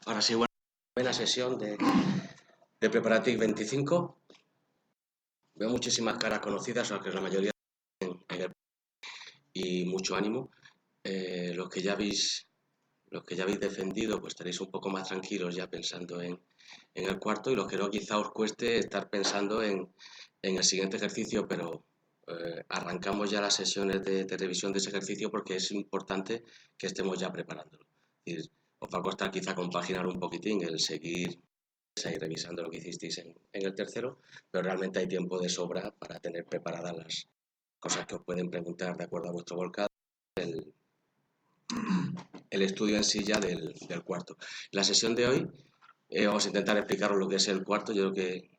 Ahora sí, bueno, buena sesión de Preparatic 25. Veo muchísimas caras conocidas, aunque la mayoría y mucho ánimo. Los que ya habéis defendido, pues estaréis un poco más tranquilos ya pensando en el cuarto, y los que no, quizá os cueste estar pensando en el siguiente ejercicio, pero arrancamos ya las sesiones de revisión de ese ejercicio porque es importante que estemos ya preparándolo. Es decir, os va a costar quizá compaginar un poquitín el seguir ahí revisando lo que hicisteis en el tercero, pero realmente hay tiempo de sobra para tener preparadas las cosas que os pueden preguntar de acuerdo a vuestro volcado, el estudio en sí ya del cuarto. La sesión de hoy vamos a intentar explicaros lo que es el cuarto. Yo creo que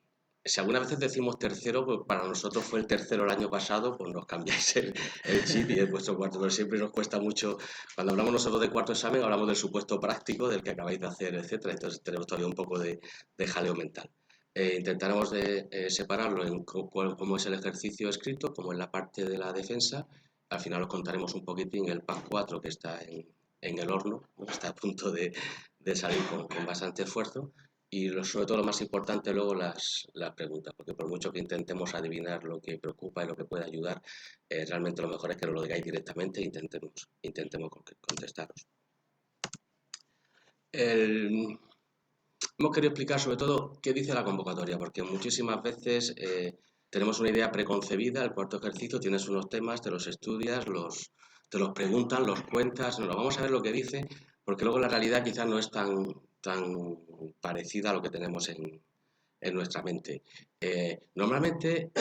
si algunas veces decimos tercero, pues para nosotros fue el tercero el año pasado, pues nos cambiáis el chip y es vuestro cuarto, pero siempre nos cuesta mucho. Cuando hablamos nosotros de cuarto examen, hablamos del supuesto práctico, del que acabáis de hacer, etcétera. Entonces tenemos todavía un poco de jaleo mental. Intentaremos separarlo en cómo es el ejercicio escrito, cómo es la parte de la defensa. Al final os contaremos un poquitín el PAC 4 que está en el horno, ¿no? Está a punto de salir con bastante esfuerzo. Y sobre todo lo más importante luego las preguntas, porque por mucho que intentemos adivinar lo que preocupa y lo que puede ayudar, realmente lo mejor es que nos lo digáis directamente e intentemos contestaros. El, Hemos querido explicar sobre todo qué dice la convocatoria, porque muchísimas veces tenemos una idea preconcebida. El cuarto ejercicio tienes unos temas, te los estudias, te los preguntan, los cuentas, no, vamos a ver lo que dice, porque luego la realidad quizás no es tan parecida a lo que tenemos en nuestra mente. Normalmente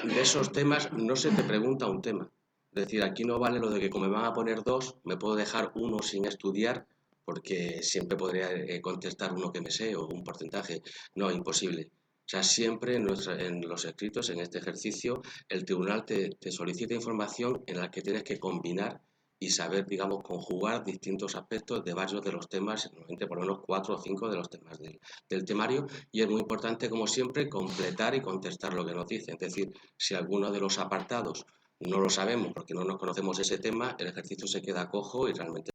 de esos temas no se te pregunta un tema. Es decir, aquí no vale lo de que como me van a poner dos, me puedo dejar uno sin estudiar porque siempre podría contestar uno que me sé o un porcentaje. No, imposible. O sea, siempre en los escritos, en este ejercicio, el tribunal te solicita información en la que tienes que combinar y saber, digamos, conjugar distintos aspectos de varios de los temas, normalmente por lo menos 4 o 5 de los temas del temario, y es muy importante, como siempre, completar y contestar lo que nos dice. Es decir, si alguno de los apartados no lo sabemos porque no nos conocemos ese tema, el ejercicio se queda cojo y realmente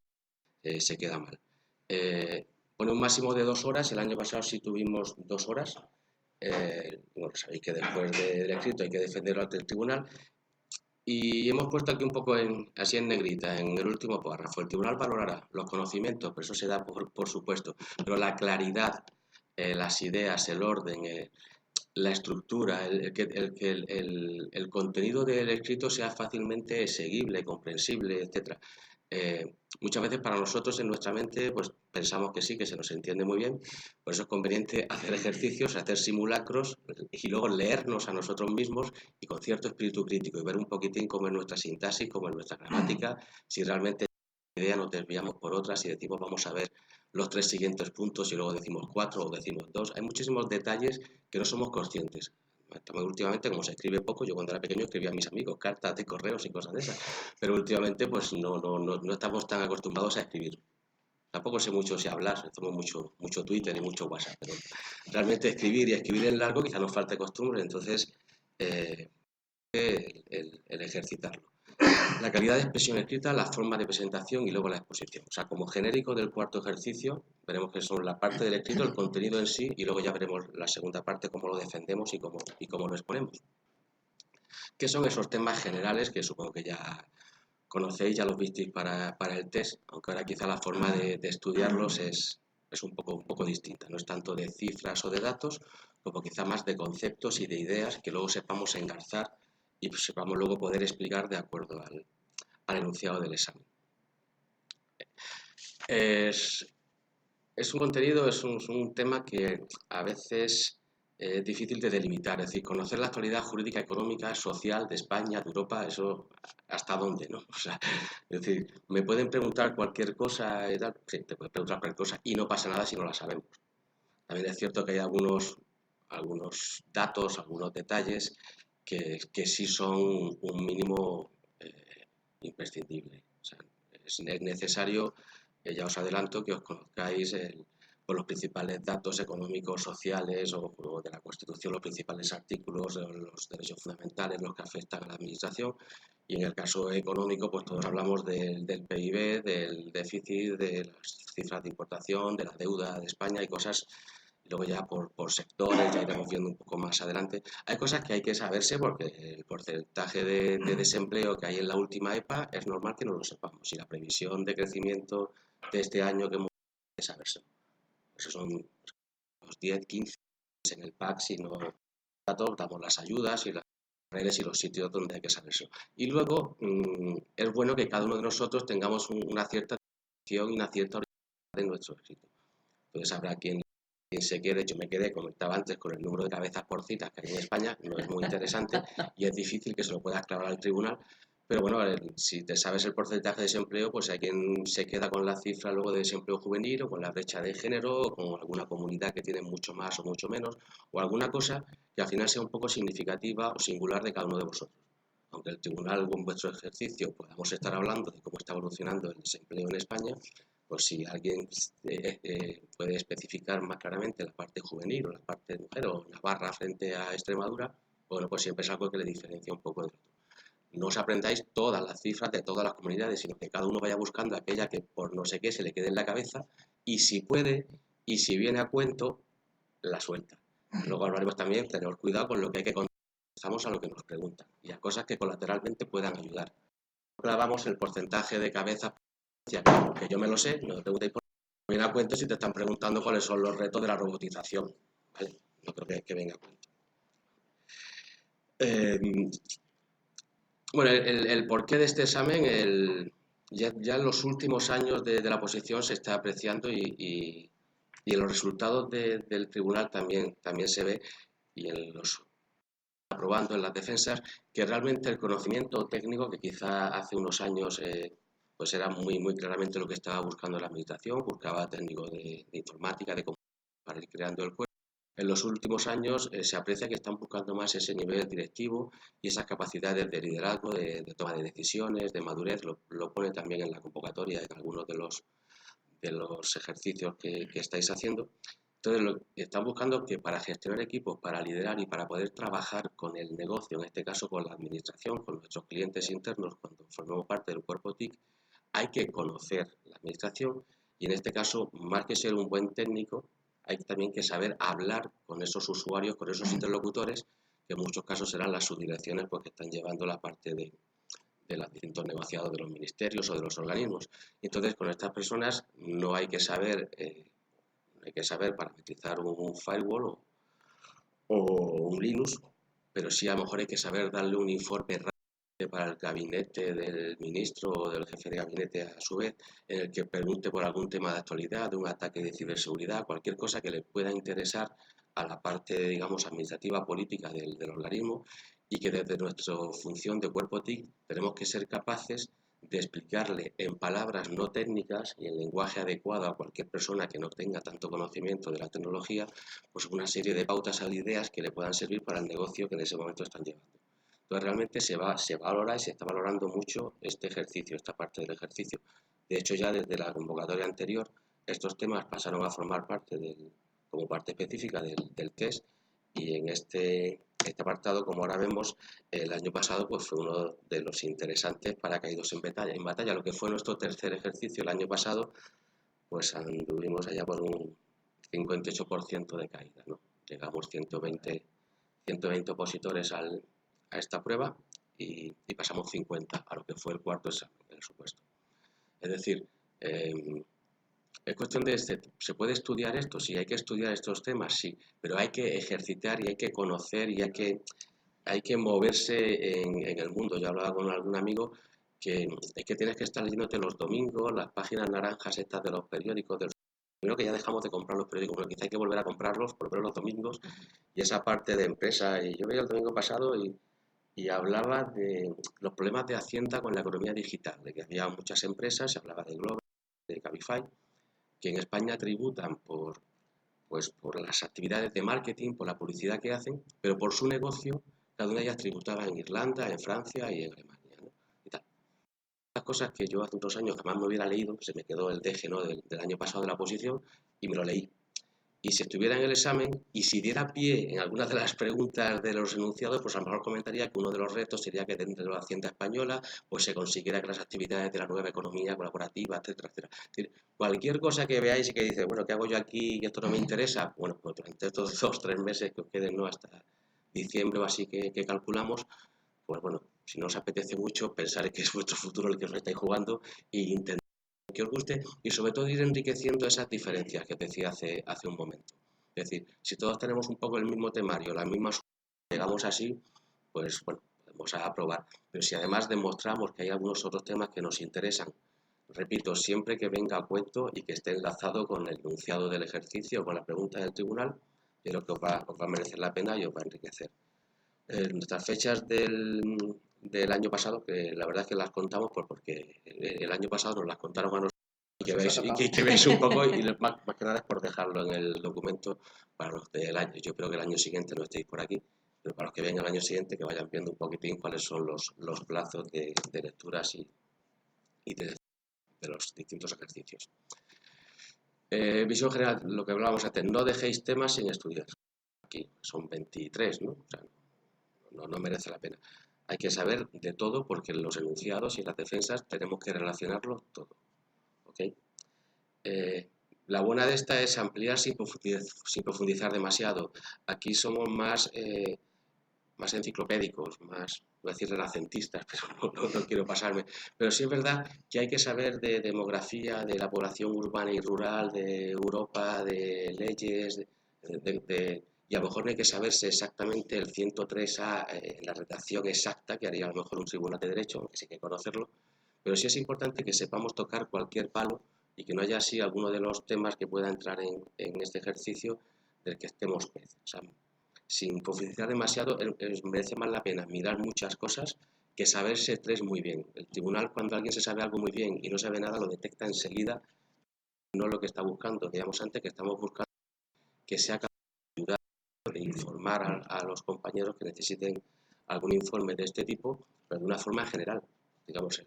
se queda mal. Pone un máximo de 2 horas. El año pasado sí tuvimos 2 horas. Bueno, sabéis que después del escrito hay que defenderlo ante el tribunal. Y hemos puesto aquí un poco así en negrita, en el último párrafo. El tribunal valorará los conocimientos, pero eso se da por supuesto, pero la claridad, las ideas, el orden, la estructura, el contenido del escrito sea fácilmente seguible, comprensible, etcétera. Muchas veces para nosotros en nuestra mente pues pensamos que sí, que se nos entiende muy bien, por eso es conveniente hacer ejercicios, hacer simulacros y luego leernos a nosotros mismos y con cierto espíritu crítico y ver un poquitín cómo es nuestra sintaxis, cómo es nuestra gramática, si realmente idea nos desviamos por otras y decimos vamos a ver los 3 siguientes puntos y luego decimos 4 o decimos 2. Hay muchísimos detalles que no somos conscientes. Últimamente, como se escribe poco, yo cuando era pequeño escribía a mis amigos cartas de correos y cosas de esas, pero últimamente pues no estamos tan acostumbrados a escribir. Tampoco sé mucho si hablar, hacemos mucho Twitter y mucho WhatsApp, pero realmente escribir y escribir en largo quizá nos falte costumbre, entonces eh, el ejercitarlo. La calidad de expresión escrita, la forma de presentación y luego la exposición. O sea, como genérico del cuarto ejercicio, veremos que son la parte del escrito, el contenido en sí, y luego ya veremos la segunda parte, cómo lo defendemos y cómo lo exponemos. ¿Qué son esos temas generales que supongo que ya conocéis, ya los visteis para el test, aunque ahora quizá la forma de estudiarlos es un poco distinta. No es tanto de cifras o de datos, como quizá más de conceptos y de ideas que luego sepamos engarzar y sepamos luego poder explicar de acuerdo al enunciado del examen. Es, es un contenido, es un tema que a veces es difícil de delimitar, es decir, conocer la actualidad jurídica, económica, social de España, de Europa, eso hasta dónde, ¿no? O sea, es decir, me pueden preguntar cualquier cosa y tal, sí, te pueden preguntar cualquier cosa y no pasa nada si no la sabemos. También es cierto que hay algunos datos, algunos detalles que sí son un mínimo imprescindible. O sea, es necesario, ya os adelanto, que os conozcáis por los principales datos económicos, sociales o de la Constitución, los principales artículos, los derechos fundamentales, los que afectan a la administración. Y en el caso económico, pues todos hablamos del PIB, del déficit, de las cifras de importación, de la deuda de España y cosas. Luego ya por sectores, ya iremos viendo un poco más adelante. Hay cosas que hay que saberse porque el porcentaje de desempleo que hay en la última EPA es normal que no lo sepamos. Y la previsión de crecimiento de este año que hemos que saberse. Esos son los 10, 15 en el PAC, si no damos las ayudas y las redes y los sitios donde hay que saberse. Y luego es bueno que cada uno de nosotros tengamos una cierta atención y una cierta orientación de nuestro éxito. Entonces habrá quien se quede, yo me quedé, comentaba antes, con el número de cabezas porcitas que hay en España, no es muy interesante y es difícil que se lo pueda clavar al tribunal, pero bueno, si te sabes el porcentaje de desempleo, pues hay quien se queda con la cifra luego de desempleo juvenil o con la brecha de género o con alguna comunidad que tiene mucho más o mucho menos o alguna cosa que al final sea un poco significativa o singular de cada uno de vosotros. Aunque el tribunal con vuestro ejercicio podamos estar hablando de cómo está evolucionando el desempleo en España, pues si alguien puede especificar más claramente la parte juvenil o la parte de mujer o Navarra frente a Extremadura, bueno, pues siempre es algo que le diferencia un poco del otro. No os aprendáis todas las cifras de todas las comunidades, sino que cada uno vaya buscando aquella que por no sé qué se le quede en la cabeza y si puede y si viene a cuento, la suelta. Luego hablaremos también, tenemos cuidado con lo que hay que contestamos a lo que nos preguntan y a cosas que colateralmente puedan ayudar. Clavamos el porcentaje de cabezas que yo me lo sé, no me preguntéis por qué, viene a cuento si te están preguntando cuáles son los retos de la robotización. ¿Vale? No creo que venga a cuento. Bueno, el porqué de este examen, ya en los últimos años de la oposición se está apreciando y en los resultados del tribunal también se ve y en los aprobando en las defensas que realmente el conocimiento técnico que quizá hace unos años pues era muy claramente lo que estaba buscando la administración, buscaba técnicos de informática, de computación para ir creando el cuerpo. En los últimos años se aprecia que están buscando más ese nivel directivo y esas capacidades de liderazgo, de toma de decisiones, de madurez, lo pone también en la convocatoria en algunos de los ejercicios que estáis haciendo. Entonces, están buscando que para gestionar equipos, para liderar y para poder trabajar con el negocio, en este caso con la administración, con nuestros clientes internos, cuando formamos parte del cuerpo TIC, hay que conocer la administración y en este caso, más que ser un buen técnico, hay también que saber hablar con esos usuarios, con esos interlocutores, que en muchos casos serán las subdirecciones pues, que están llevando la parte de los distintos negociados de los ministerios o de los organismos. Entonces, con estas personas no hay que saber parametrizar un firewall o un Linux, pero sí a lo mejor hay que saber darle un informe rápido para el gabinete del ministro o del jefe de gabinete a su vez, en el que pregunte por algún tema de actualidad, de un ataque de ciberseguridad, cualquier cosa que le pueda interesar a la parte, digamos, administrativa política del organismo y que desde nuestra función de cuerpo TIC tenemos que ser capaces de explicarle en palabras no técnicas y en lenguaje adecuado a cualquier persona que no tenga tanto conocimiento de la tecnología, pues una serie de pautas o ideas que le puedan servir para el negocio que en ese momento están llevando. Entonces realmente se valora y se está valorando mucho este ejercicio, esta parte del ejercicio. De hecho ya desde la convocatoria anterior estos temas pasaron a formar parte como parte específica del test y en este apartado, como ahora vemos, el año pasado pues fue uno de los interesantes para caídos en batalla. Lo que fue nuestro tercer ejercicio el año pasado, pues anduvimos allá por un 58% de caída, ¿no? Llegamos 120 opositores a esta prueba y pasamos 50 a lo que fue el cuarto examen, el supuesto. Es decir, es cuestión de, ¿se puede estudiar esto? Sí, hay que estudiar estos temas, sí, pero hay que ejercitar y hay que conocer y hay que moverse en el mundo. Yo hablaba con algún amigo que es que tienes que estar leyéndote los domingos, las páginas naranjas estas de los periódicos, primero que ya dejamos de comprar los periódicos, pero quizá hay que volver a comprarlos, por lo menos los domingos, y esa parte de empresa. Y yo veía el domingo pasado y hablaba de los problemas de Hacienda con la economía digital, de que había muchas empresas, se hablaba de Glovo, de Cabify, que en España tributan por las actividades de marketing, por la publicidad que hacen, pero por su negocio, cada una de ellas tributaba en Irlanda, en Francia y en Alemania, ¿no? Y tal. Las cosas que yo hace unos años jamás me hubiera leído, se me quedó el deje, ¿no? del año pasado de la oposición y me lo leí. y si estuviera en el examen y si diera pie en algunas de las preguntas de los enunciados, pues a lo mejor comentaría que uno de los retos sería que dentro de la Hacienda española pues se consiguiera que las actividades de la nueva economía colaborativa, etcétera, etcétera. Es decir, cualquier cosa que veáis y que dice, bueno, ¿qué hago yo aquí y esto no me interesa? Bueno, pues durante estos 2 o 3 meses que os queden, ¿no? Hasta diciembre o así que calculamos, pues bueno, si no os apetece mucho, pensar que es vuestro futuro el que os estáis jugando e intentar que os guste y sobre todo ir enriqueciendo esas diferencias que te decía hace un momento. Es decir, si todos tenemos un poco el mismo temario, las mismas, llegamos así, pues bueno, vamos a aprobar. Pero si además demostramos que hay algunos otros temas que nos interesan, repito, siempre que venga a cuento y que esté enlazado con el enunciado del ejercicio o con la pregunta del tribunal, creo que os va a merecer la pena y os va a enriquecer. Nuestras fechas del año pasado, que la verdad es que las contamos porque el año pasado nos las contaron a nosotros y que veáis un poco, y más que nada es por dejarlo en el documento para los del año. Yo creo que el año siguiente no estéis por aquí, pero para los que vengan el año siguiente que vayan viendo un poquitín cuáles son los plazos de lecturas y de los distintos ejercicios. Visión general, lo que hablábamos antes, no dejéis temas sin estudiar. Aquí son 23, ¿no? O sea, no merece la pena. Hay que saber de todo porque en los enunciados y en las defensas tenemos que relacionarlo todo. ¿Okay? La buena de esta es ampliar sin profundizar demasiado. Aquí somos más enciclopédicos, más, voy a decir renacentistas, pero no quiero pasarme. Pero sí es verdad que hay que saber de demografía, de la población urbana y rural, de Europa, de leyes, y a lo mejor no hay que saberse exactamente el 103A, la redacción exacta, que haría a lo mejor un tribunal de derecho, aunque sí hay que conocerlo, pero sí es importante que sepamos tocar cualquier palo y que no haya así alguno de los temas que pueda entrar en este ejercicio del que estemos o sea, sin profundizar demasiado, merece más la pena mirar muchas cosas que saberse tres muy bien. El tribunal, cuando alguien se sabe algo muy bien y no sabe nada, lo detecta enseguida. No es lo que está buscando. Digamos antes que estamos buscando que sea capaz de ayudar, de informar a los compañeros que necesiten algún informe de este tipo, pero de una forma general. Digamos,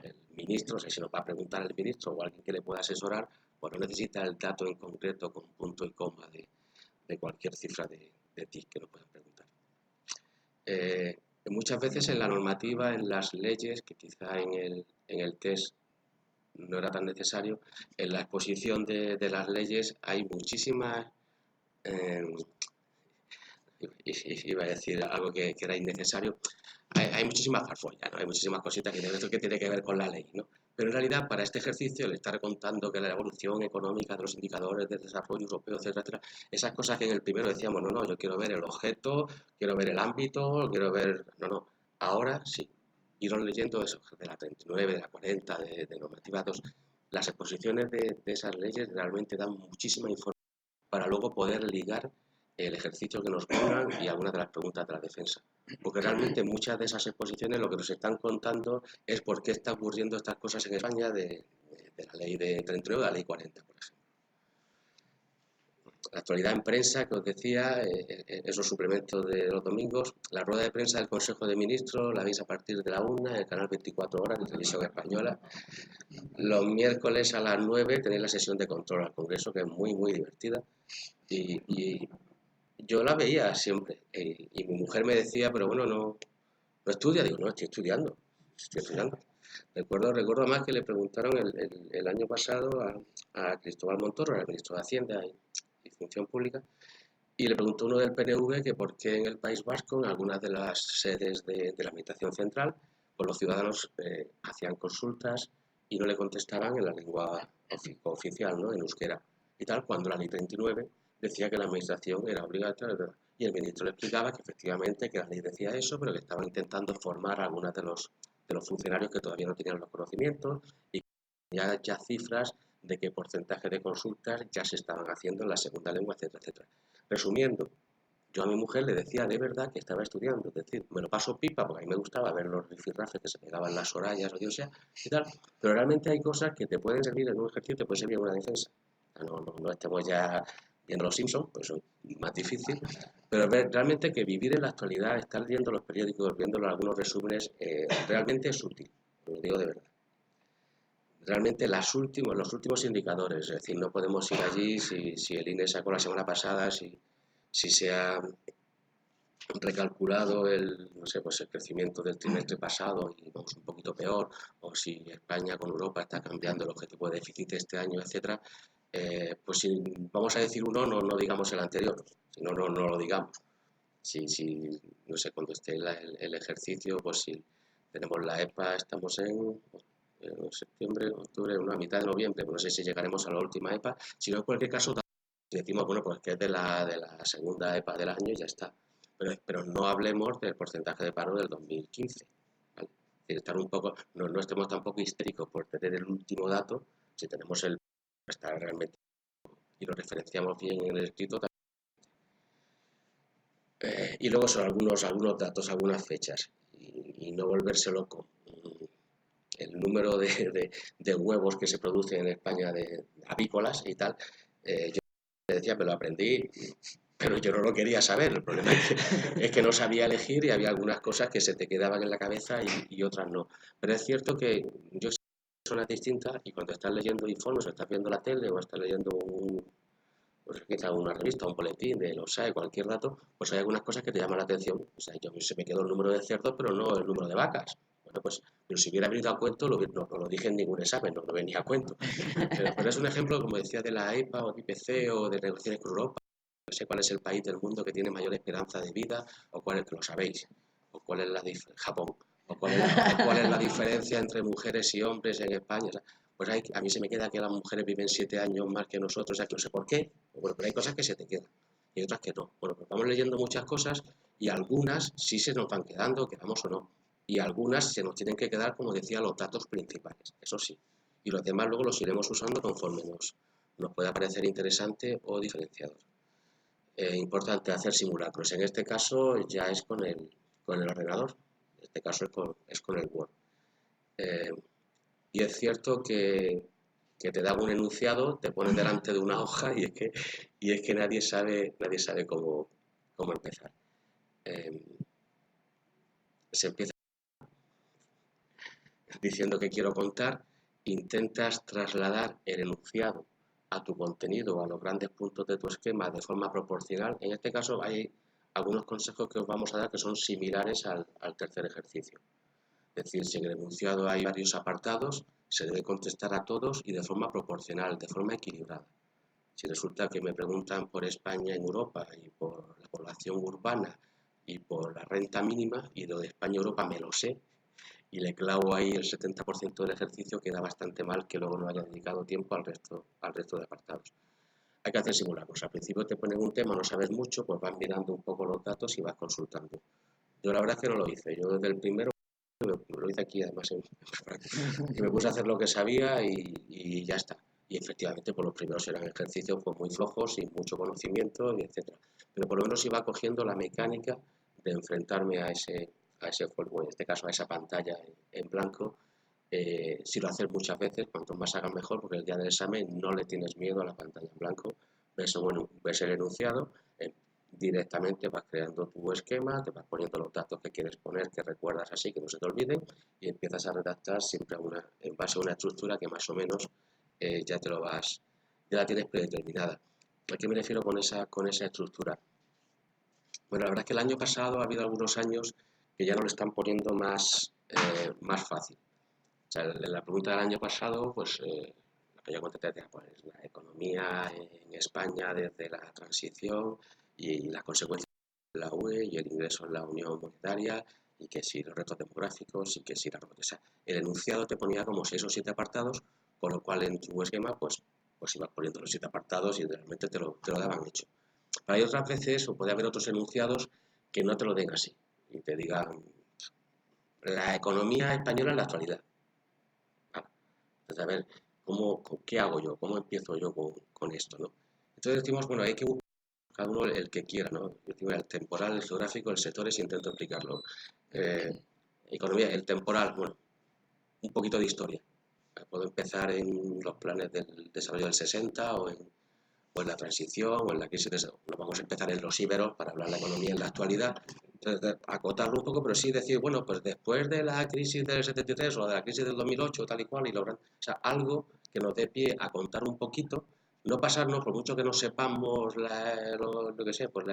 el ministro, o sea, si nos va a preguntar el ministro o alguien que le pueda asesorar, pues no necesita el dato en concreto con punto y coma de cualquier cifra de TIC que nos puedan preguntar. Muchas veces en la normativa, en las leyes, que quizá en el test no era tan necesario, en la exposición de las leyes hay muchísimas, eh, iba a decir algo que era innecesario, hay muchísimas farfollas, ¿no? Hay muchísimas cositas que tiene que ver con la ley, ¿no? Pero en realidad para este ejercicio el estar contando que la evolución económica de los indicadores de desarrollo europeo, etcétera, etcétera, esas cosas que en el primero decíamos, no, yo quiero ver el objeto, quiero ver el ámbito, quiero ver, no, ahora sí, iros leyendo eso, de la 39, de la 40, de normativa 2, las exposiciones de esas leyes realmente dan muchísima información para luego poder ligar el ejercicio que nos pongan y algunas de las preguntas de la defensa. Porque realmente muchas de esas exposiciones lo que nos están contando es por qué está ocurriendo estas cosas en España de la ley de 39 o de la ley 40, por ejemplo. La actualidad en prensa, que os decía, esos suplementos de los domingos, la rueda de prensa del Consejo de Ministros la veis a partir de la 1 en el canal 24 horas de Televisión Española. Los miércoles a las 9 tenéis la sesión de control al Congreso, que es muy, muy divertida. Y yo la veía siempre. Y mi mujer me decía, pero bueno, no estudia. Digo, no, estoy estudiando. Recuerdo más que le preguntaron el año pasado a Cristóbal Montoro, el ministro de Hacienda y Función Pública, y le preguntó uno del PNV que por qué en el País Vasco, en algunas de las sedes de la Administración Central, pues los ciudadanos hacían consultas y no le contestaban en la lengua oficial, ¿no? En euskera y tal, cuando la ley 39 decía que la administración era obligatoria, y el ministro le explicaba que efectivamente que la ley decía eso, pero que estaban intentando formar a algunos de los funcionarios que todavía no tenían los conocimientos y ya cifras de qué porcentaje de consultas ya se estaban haciendo en la segunda lengua, etcétera, etcétera. Resumiendo, yo a mi mujer le decía de verdad que estaba estudiando, es decir, me lo paso pipa porque a mí me gustaba ver los rifirrafes que se pegaban las Sorayas o Dios sea y tal, pero realmente hay cosas que te pueden servir en un ejercicio, te pueden servir en una defensa. No estemos ya viendo los Simpsons, pues eso es más difícil, pero realmente que vivir en la actualidad, estar viendo los periódicos, viendo algunos resúmenes, realmente es útil, lo digo de verdad. realmente los últimos indicadores, es decir, no podemos ir allí si el INE sacó la semana pasada, si se ha recalculado no sé, pues el crecimiento del trimestre pasado y vamos un poquito peor, o si España con Europa está cambiando el objetivo de déficit este año, etcétera, pues si vamos a decir uno, no digamos el anterior, si no, no lo digamos. No sé, cuando esté el ejercicio, pues si tenemos la EPA, estamos en septiembre, octubre, a mitad de noviembre, pues no sé si llegaremos a la última EPA, si no, en cualquier caso, decimos, bueno, pues que es de la segunda EPA del año y ya está. Pero no hablemos del porcentaje de paro del 2015, ¿vale? Es decir, estar un poco, no estemos tampoco histéricos por tener el último dato, si tenemos está realmente, y lo referenciamos bien en el escrito. Y luego son algunos datos, algunas fechas, y no volverse loco. El número de huevos que se producen en España de avícolas y tal, yo te decía, me lo aprendí, pero yo no lo quería saber. El problema es que no sabía elegir y había algunas cosas que se te quedaban en la cabeza y otras no. Pero es cierto que yo soy personas distintas y cuando estás leyendo informes o estás viendo la tele o estás leyendo pues quizá una revista, un boletín de los SAE, cualquier dato, pues hay algunas cosas que te llaman la atención. O sea, yo se me quedó el número de cerdos, pero no el número de vacas. Bueno, pues pero si hubiera venido a cuento, no lo dije en ningún examen, no venía a cuento. Pero es un ejemplo, como decía, de la EPA o de IPC o de negociaciones con Europa. No sé cuál es el país del mundo que tiene mayor esperanza de vida, o cuál es, que lo sabéis, o cuál es Japón, cuál es la diferencia entre mujeres y hombres en España. O sea, pues a mí se me queda que las mujeres viven 7 años más que nosotros, o sea, que no sé por qué, bueno, pero hay cosas que se te quedan y otras que no. Bueno, pues vamos leyendo muchas cosas y algunas sí se nos van quedando, quedamos o no, y algunas se nos tienen que quedar, como decía, los datos principales, eso sí, y los demás luego los iremos usando conforme nos pueda parecer interesante o diferenciador. Importante hacer simulacros, en este caso ya es con el ordenador, en este caso es con el Word. Y es cierto que te dan un enunciado, te ponen delante de una hoja y es que nadie sabe cómo empezar. Se empieza diciendo que quiero contar, intentas trasladar el enunciado a tu contenido, a los grandes puntos de tu esquema de forma proporcional. En este caso hay algunos consejos que os vamos a dar que son similares al tercer ejercicio. Es decir, si en el enunciado hay varios apartados, se debe contestar a todos y de forma proporcional, de forma equilibrada. Si resulta que me preguntan por España en Europa y por la población urbana y por la renta mínima, y lo de España y Europa me lo sé, y le clavo ahí el 70% del ejercicio, queda bastante mal que luego no haya dedicado tiempo al resto de apartados. Hay que hacer simulacros. Al principio te ponen un tema, no sabes mucho, pues vas mirando un poco los datos y vas consultando. Yo la verdad es que no lo hice. Yo desde el primero lo hice aquí además y me puse a hacer lo que sabía y ya está. Y efectivamente, pues los primeros eran ejercicios pues, muy flojos, sin mucho conocimiento, y etcétera. Pero por lo menos iba cogiendo la mecánica de enfrentarme a ese juego, en este caso a esa pantalla en blanco. Si lo haces muchas veces, cuanto más hagas mejor, porque el día del examen no le tienes miedo a la pantalla en blanco. Ves el enunciado, directamente vas creando tu esquema, te vas poniendo los datos que quieres poner, que recuerdas así, que no se te olviden, y empiezas a redactar siempre en base a una estructura que más o menos ya la tienes predeterminada. ¿A qué me refiero con esa estructura? Bueno, la verdad es que el año pasado ha habido algunos años que ya no lo están poniendo más fácil. O sea, en la pregunta del año pasado, pues la que yo contesté era pues, la economía en España desde la transición y las consecuencias de la UE y el ingreso en la Unión Monetaria, y que si los retos demográficos y que si la robótica. El enunciado te ponía como 6 o 7 apartados, con lo cual en tu esquema pues ibas poniendo los 7 apartados y realmente te lo daban hecho. Pero hay otras veces, o puede haber otros enunciados que no te lo den así y te digan la economía española en la actualidad. Entonces, a ver, ¿qué hago yo? ¿Cómo empiezo yo con esto, ¿no? Entonces decimos, bueno, hay que buscar cada uno el que quiera, ¿no? Yo digo el temporal, el geográfico, el sectores y intento explicarlo. Eh, Economía, el temporal, bueno, un poquito de historia. Puedo empezar en los planes del desarrollo del 60 o en la transición o en la crisis. No vamos a empezar en los íberos para hablar de la economía en la actualidad, acotarlo un poco, pero sí decir, bueno, pues después de la crisis del 73 o de la crisis del 2008, tal y cual, o sea, algo que nos dé pie a contar un poquito, no pasarnos, por mucho que no sepamos lo que sé, pues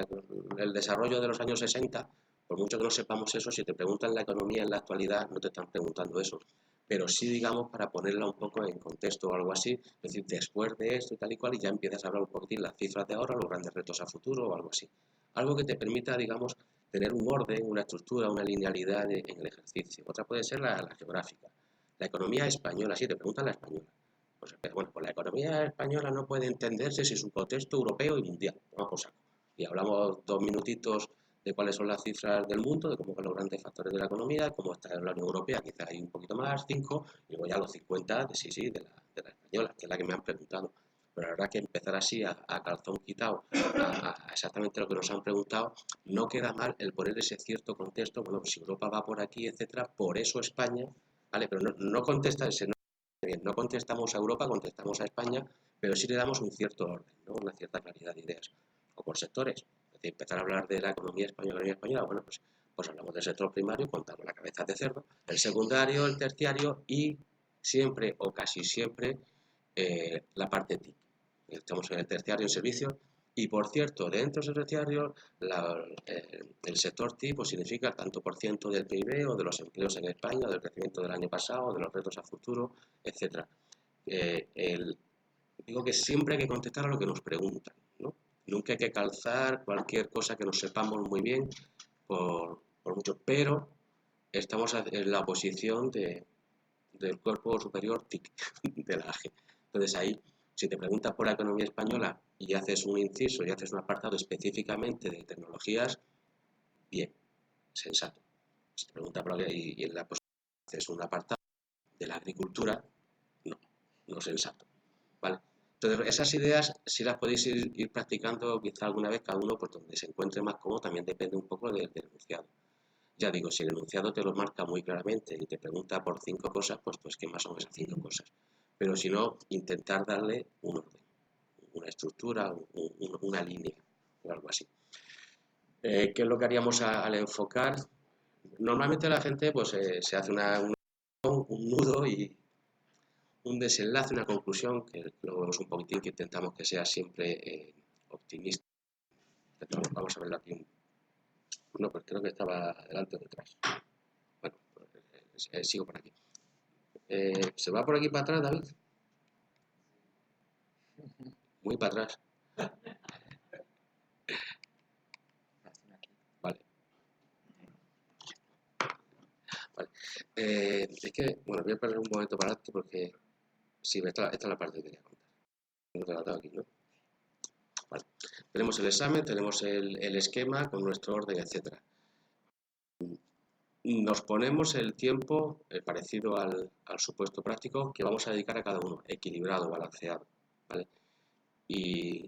el desarrollo de los años 60, por mucho que no sepamos eso, si te preguntan la economía en la actualidad, no te están preguntando eso. Pero sí, digamos, para ponerla un poco en contexto o algo así, es decir, después de esto y tal y cual, y ya empiezas a hablar un poquitín las cifras de ahora, los grandes retos a futuro o algo así. Algo que te permita, digamos, tener un orden, una estructura, una linealidad en el ejercicio. Otra puede ser la geográfica. La economía española, sí, te preguntan la española. Pues, bueno, pues la economía española no puede entenderse sin su contexto europeo y mundial. Vamos por saco. Y hablamos 2 minutitos de cuáles son las cifras del mundo, de cómo son los grandes factores de la economía, cómo está en la Unión Europea, quizás hay un poquito más, 5, y luego ya los 50, sí, de la española, que es la que me han preguntado. Pero habrá que empezar así a calzón quitado a exactamente lo que nos han preguntado. No queda mal el poner ese cierto contexto, bueno, pues si Europa va por aquí, etcétera, por eso España, ¿vale? Pero no contesta ese, no contestamos a Europa, contestamos a España, pero sí le damos un cierto orden, ¿no? Una cierta claridad de ideas, o por sectores. Es decir, empezar a hablar de la economía española, bueno, pues hablamos del sector primario, contamos la cabeza de cerdo, el secundario, el terciario y siempre o casi siempre la parte TIC. Estamos en el terciario en servicios y, por cierto, dentro del terciario, el sector TIC pues, significa tanto por ciento del PIB o de los empleos en España, o del crecimiento del año pasado, de los retos a futuro, etcétera. Digo que siempre hay que contestar a lo que nos preguntan, ¿no? Nunca hay que calzar cualquier cosa que no sepamos muy bien, por mucho, pero estamos en la posición del cuerpo superior TIC, de la AG. Entonces ahí, si te preguntas por la economía española y haces un inciso y haces un apartado específicamente de tecnologías, bien, sensato. Si te preguntas por y en la posición haces un apartado de la agricultura, no sensato. ¿Vale? Entonces, esas ideas si las podéis ir practicando quizá alguna vez cada uno, pues donde se encuentre más cómodo, también depende un poco del enunciado. Ya digo, si el enunciado te lo marca muy claramente y te pregunta por 5 cosas, pues que más son esas 5 cosas. Pero si no, intentar darle un orden, una estructura, una línea o algo así. ¿Qué es lo que haríamos al enfocar? Normalmente la gente pues se hace un nudo y un desenlace, una conclusión, que luego vemos un poquitín que intentamos que sea siempre optimista. Vamos a verlo aquí. No, pues creo que estaba delante o detrás. Bueno, pues, sigo por aquí. ¿Se va por aquí para atrás, David? Muy para atrás. Vale. Vale. Es que, bueno, voy a perder un momento para adelante porque sí, esta es la parte que quería contar. No te la tengo aquí, ¿no? Vale. Tenemos el examen, tenemos el esquema con nuestro orden, etcétera. Nos ponemos el tiempo parecido al supuesto práctico que vamos a dedicar a cada uno, equilibrado, balanceado, ¿vale? Y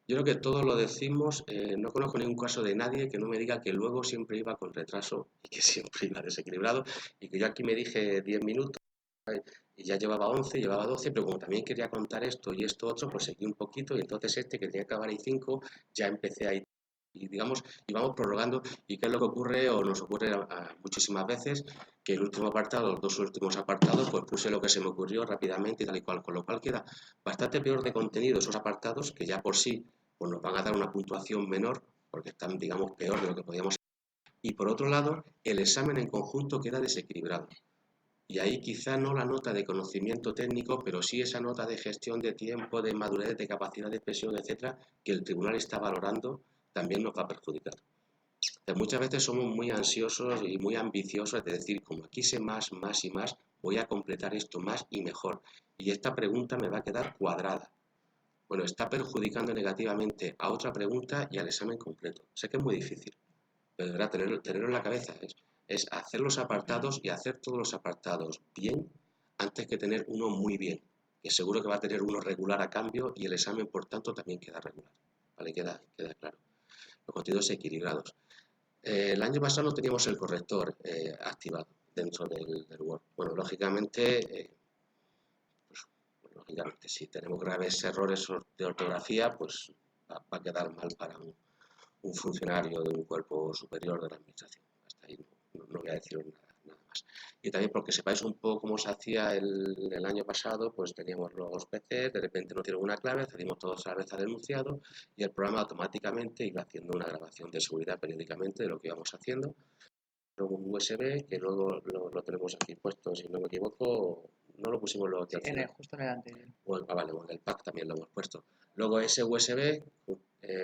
yo creo que todos lo decimos, no conozco ningún caso de nadie que no me diga que luego siempre iba con retraso y que siempre iba desequilibrado y que yo aquí me dije 10 minutos y ya llevaba 11, llevaba 12, pero como también quería contar esto y esto otro, pues seguí un poquito y entonces que tenía que acabar ahí 5, ya empecé ahí y digamos, y vamos prorrogando y qué es lo que ocurre o nos ocurre muchísimas veces que el último apartado, los 2 últimos apartados, pues puse lo que se me ocurrió rápidamente y tal y cual, con lo cual queda bastante peor de contenido esos apartados que ya por sí pues nos van a dar una puntuación menor porque están, digamos, peor de lo que podíamos. Y por otro lado, el examen en conjunto queda desequilibrado. Y ahí quizá no la nota de conocimiento técnico, pero sí esa nota de gestión de tiempo, de madurez, de capacidad de expresión, etcétera, que el tribunal está valorando, también nos va a perjudicar. Entonces, muchas veces somos muy ansiosos y muy ambiciosos de decir, como aquí sé más, más y más, voy a completar esto más y mejor. Y esta pregunta me va a quedar cuadrada. Bueno, está perjudicando negativamente a otra pregunta y al examen completo. Sé que es muy difícil, pero de verdad, tenerlo en la cabeza es hacer los apartados y hacer todos los apartados bien antes que tener uno muy bien, que seguro que va a tener uno regular a cambio y el examen, por tanto, también queda regular. ¿Vale? Queda claro. Los contenidos equilibrados. El año pasado no teníamos el corrector activado dentro del Word. Bueno, lógicamente, si tenemos graves errores de ortografía, pues va a quedar mal un funcionario de un cuerpo superior de la administración. Hasta ahí no voy a decir nada más. Y también porque sepáis un poco cómo se hacía el año pasado, pues teníamos los PCs, de repente no tienen una clave, accedimos todos a la vez al enunciado y el programa automáticamente iba haciendo una grabación de seguridad periódicamente de lo que íbamos haciendo. Luego un USB que luego lo tenemos aquí puesto, si no me equivoco, no lo pusimos luego aquí al final. Justo en el anterior. Vale, bueno, el pack también lo hemos puesto. Luego ese USB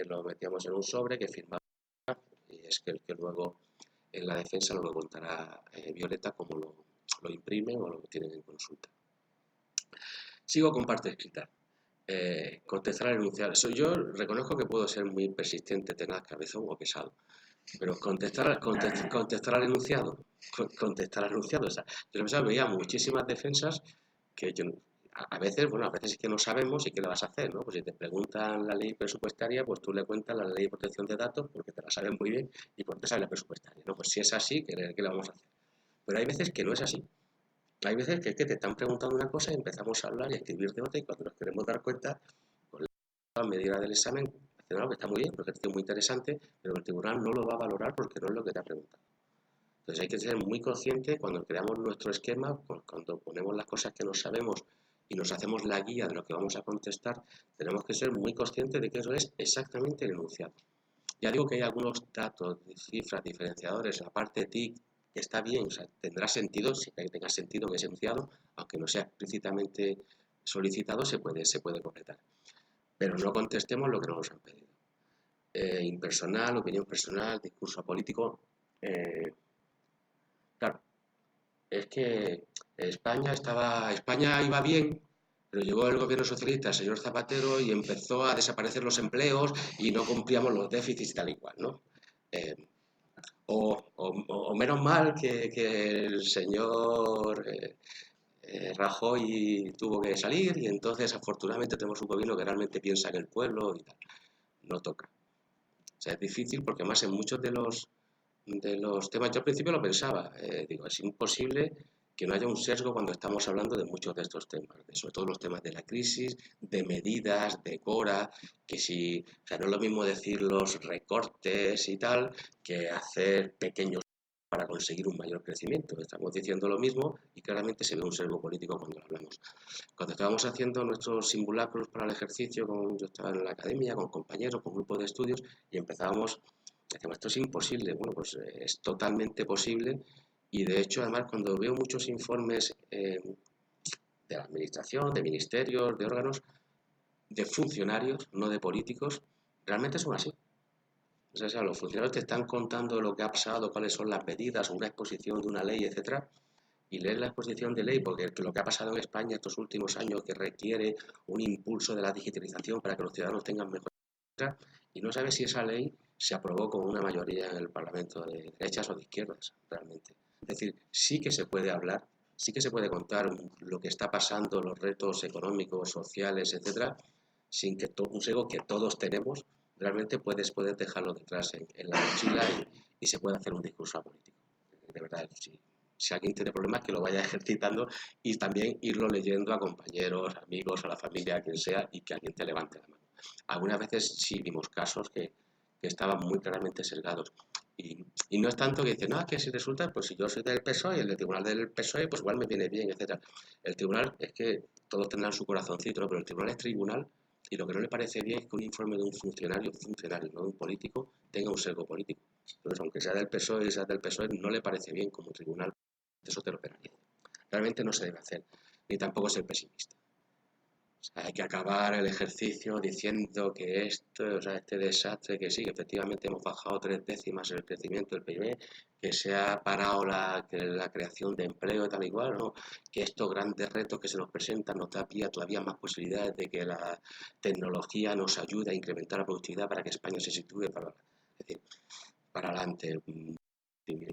lo metíamos en un sobre que firmaba y es que el que luego en la defensa lo contará Violeta como lo imprimen o lo tienen en consulta. Sigo con parte escrita. Contestar al enunciado. Yo reconozco que puedo ser muy persistente, tenaz, cabezón o pesado. Pero contestar al enunciado, o sea, yo veía muchísimas defensas que yo, a veces, bueno, a veces es que no sabemos y qué le vas a hacer, ¿no? Pues si te preguntan la ley presupuestaria, pues tú le cuentas la ley de protección de datos porque te la sabes muy bien y porque te sabe la presupuestaria, ¿no? Pues si es así, ¿qué le vamos a hacer? Pero hay veces que no es así. Hay veces que es que te están preguntando una cosa y empezamos a hablar y a escribir de otra y cuando nos queremos dar cuenta, pues la medida del examen hace algo que está muy bien, un ejercicio muy interesante, pero el tribunal no lo va a valorar porque no es lo que te ha preguntado. Entonces hay que ser muy consciente cuando creamos nuestro esquema, cuando ponemos las cosas que no sabemos y nos hacemos la guía de lo que vamos a contestar, tenemos que ser muy conscientes de que eso es exactamente el enunciado. Ya digo que hay algunos datos, cifras, diferenciadores, la parte TIC, que está bien, o sea, tendrá sentido, siempre que tenga sentido en ese enunciado, aunque no sea explícitamente solicitado, se puede completar. Pero no contestemos lo que no nos han pedido. Impersonal, opinión personal, discurso político. Claro, es que España iba bien, pero llegó el gobierno socialista, el señor Zapatero, y empezó a desaparecer los empleos y no cumplíamos los déficits tal y cual, ¿no? Eh, o menos mal que el señor Rajoy tuvo que salir y entonces afortunadamente tenemos un gobierno que realmente piensa en el pueblo y tal. No toca. O sea, es difícil porque además en muchos de los temas, yo al principio lo pensaba, digo, es imposible que no haya un sesgo cuando estamos hablando de muchos de estos temas, sobre todo los temas de la crisis, de medidas, de cora, que si, o sea, no es lo mismo decir los recortes y tal, que hacer pequeños para conseguir un mayor crecimiento. Estamos diciendo lo mismo y claramente se ve un sesgo político cuando lo hablamos. Cuando estábamos haciendo nuestros simulacros para el ejercicio, yo estaba en la academia, con compañeros, con grupos de estudios, y empezábamos, decíamos, esto es imposible. Bueno, pues es totalmente posible y de hecho, además, cuando veo muchos informes de la administración, de ministerios, de órganos, de funcionarios, no de políticos, realmente son así. O sea, los funcionarios te están contando lo que ha pasado, cuáles son las medidas, una exposición de una ley, etcétera, y leer la exposición de ley, porque lo que ha pasado en España estos últimos años, que requiere un impulso de la digitalización para que los ciudadanos tengan mejor, y no sabes si esa ley se aprobó con una mayoría en el Parlamento de derechas o de izquierdas, realmente. Es decir, sí que se puede hablar, sí que se puede contar lo que está pasando, los retos económicos, sociales, etcétera, sin que un sesgo que todos tenemos, realmente puedes dejarlo detrás en la mochila y se puede hacer un discurso político. De verdad, sí. Si alguien tiene problemas, que lo vaya ejercitando y también irlo leyendo a compañeros, amigos, a la familia, a quien sea, y que alguien te levante la mano. Algunas veces sí vimos casos que estaban muy claramente sesgados. Y no es tanto que dicen, no, es que si resulta, pues si yo soy del PSOE y el del tribunal del PSOE, pues igual me viene bien, etcétera. El tribunal es que todos tendrán su corazoncito, ¿no? Pero el tribunal es tribunal y lo que no le parece bien es que un informe de un funcionario, no de un político, tenga un sesgo político. Entonces, aunque sea del PSOE y sea del PSOE, no le parece bien como tribunal, eso te lo penaliza. Realmente no se debe hacer, ni tampoco ser pesimista. O sea, hay que acabar el ejercicio diciendo que esto, o sea, este desastre, que sí, que efectivamente hemos bajado 3 décimas el crecimiento del PIB, que se ha parado la creación de empleo y tal igual, ¿no? Que estos grandes retos que se nos presentan nos da pie a todavía más posibilidades de que la tecnología nos ayude a incrementar la productividad para que España se sitúe es decir, para adelante.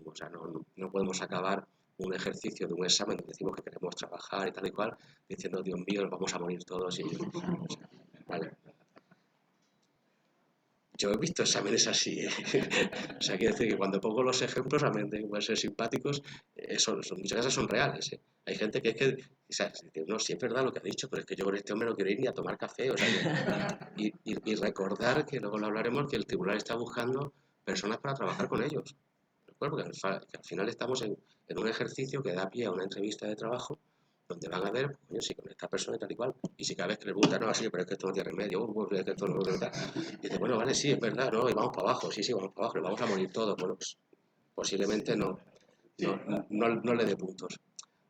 O sea, no podemos acabar un ejercicio de un examen donde decimos que queremos trabajar y tal y cual, diciendo, Dios mío, nos vamos a morir todos. Vale. Yo he visto exámenes así, ¿eh? O sea, quiere decir que cuando pongo los ejemplos, a de que pueden ser simpáticos, muchas veces son reales, ¿eh? Hay gente que es que, o sea, no, sí es verdad lo que ha dicho, pero es que yo con este hombre no quiero ir ni a tomar café, o sea, y recordar que luego lo hablaremos, que el tribunal está buscando personas para trabajar con ellos. Bueno, porque que al final estamos en un ejercicio que da pie a una entrevista de trabajo donde van a ver, coño, si con esta persona y tal y cual, y si cada vez que les preguntan, no, así, pero es que esto no tiene remedio, es que esto no tal, y dice, bueno, vale, sí, es verdad, ¿no? Y vamos para abajo, sí, sí, vamos para abajo, y vamos a morir todos. Bueno, pues posiblemente no le dé puntos.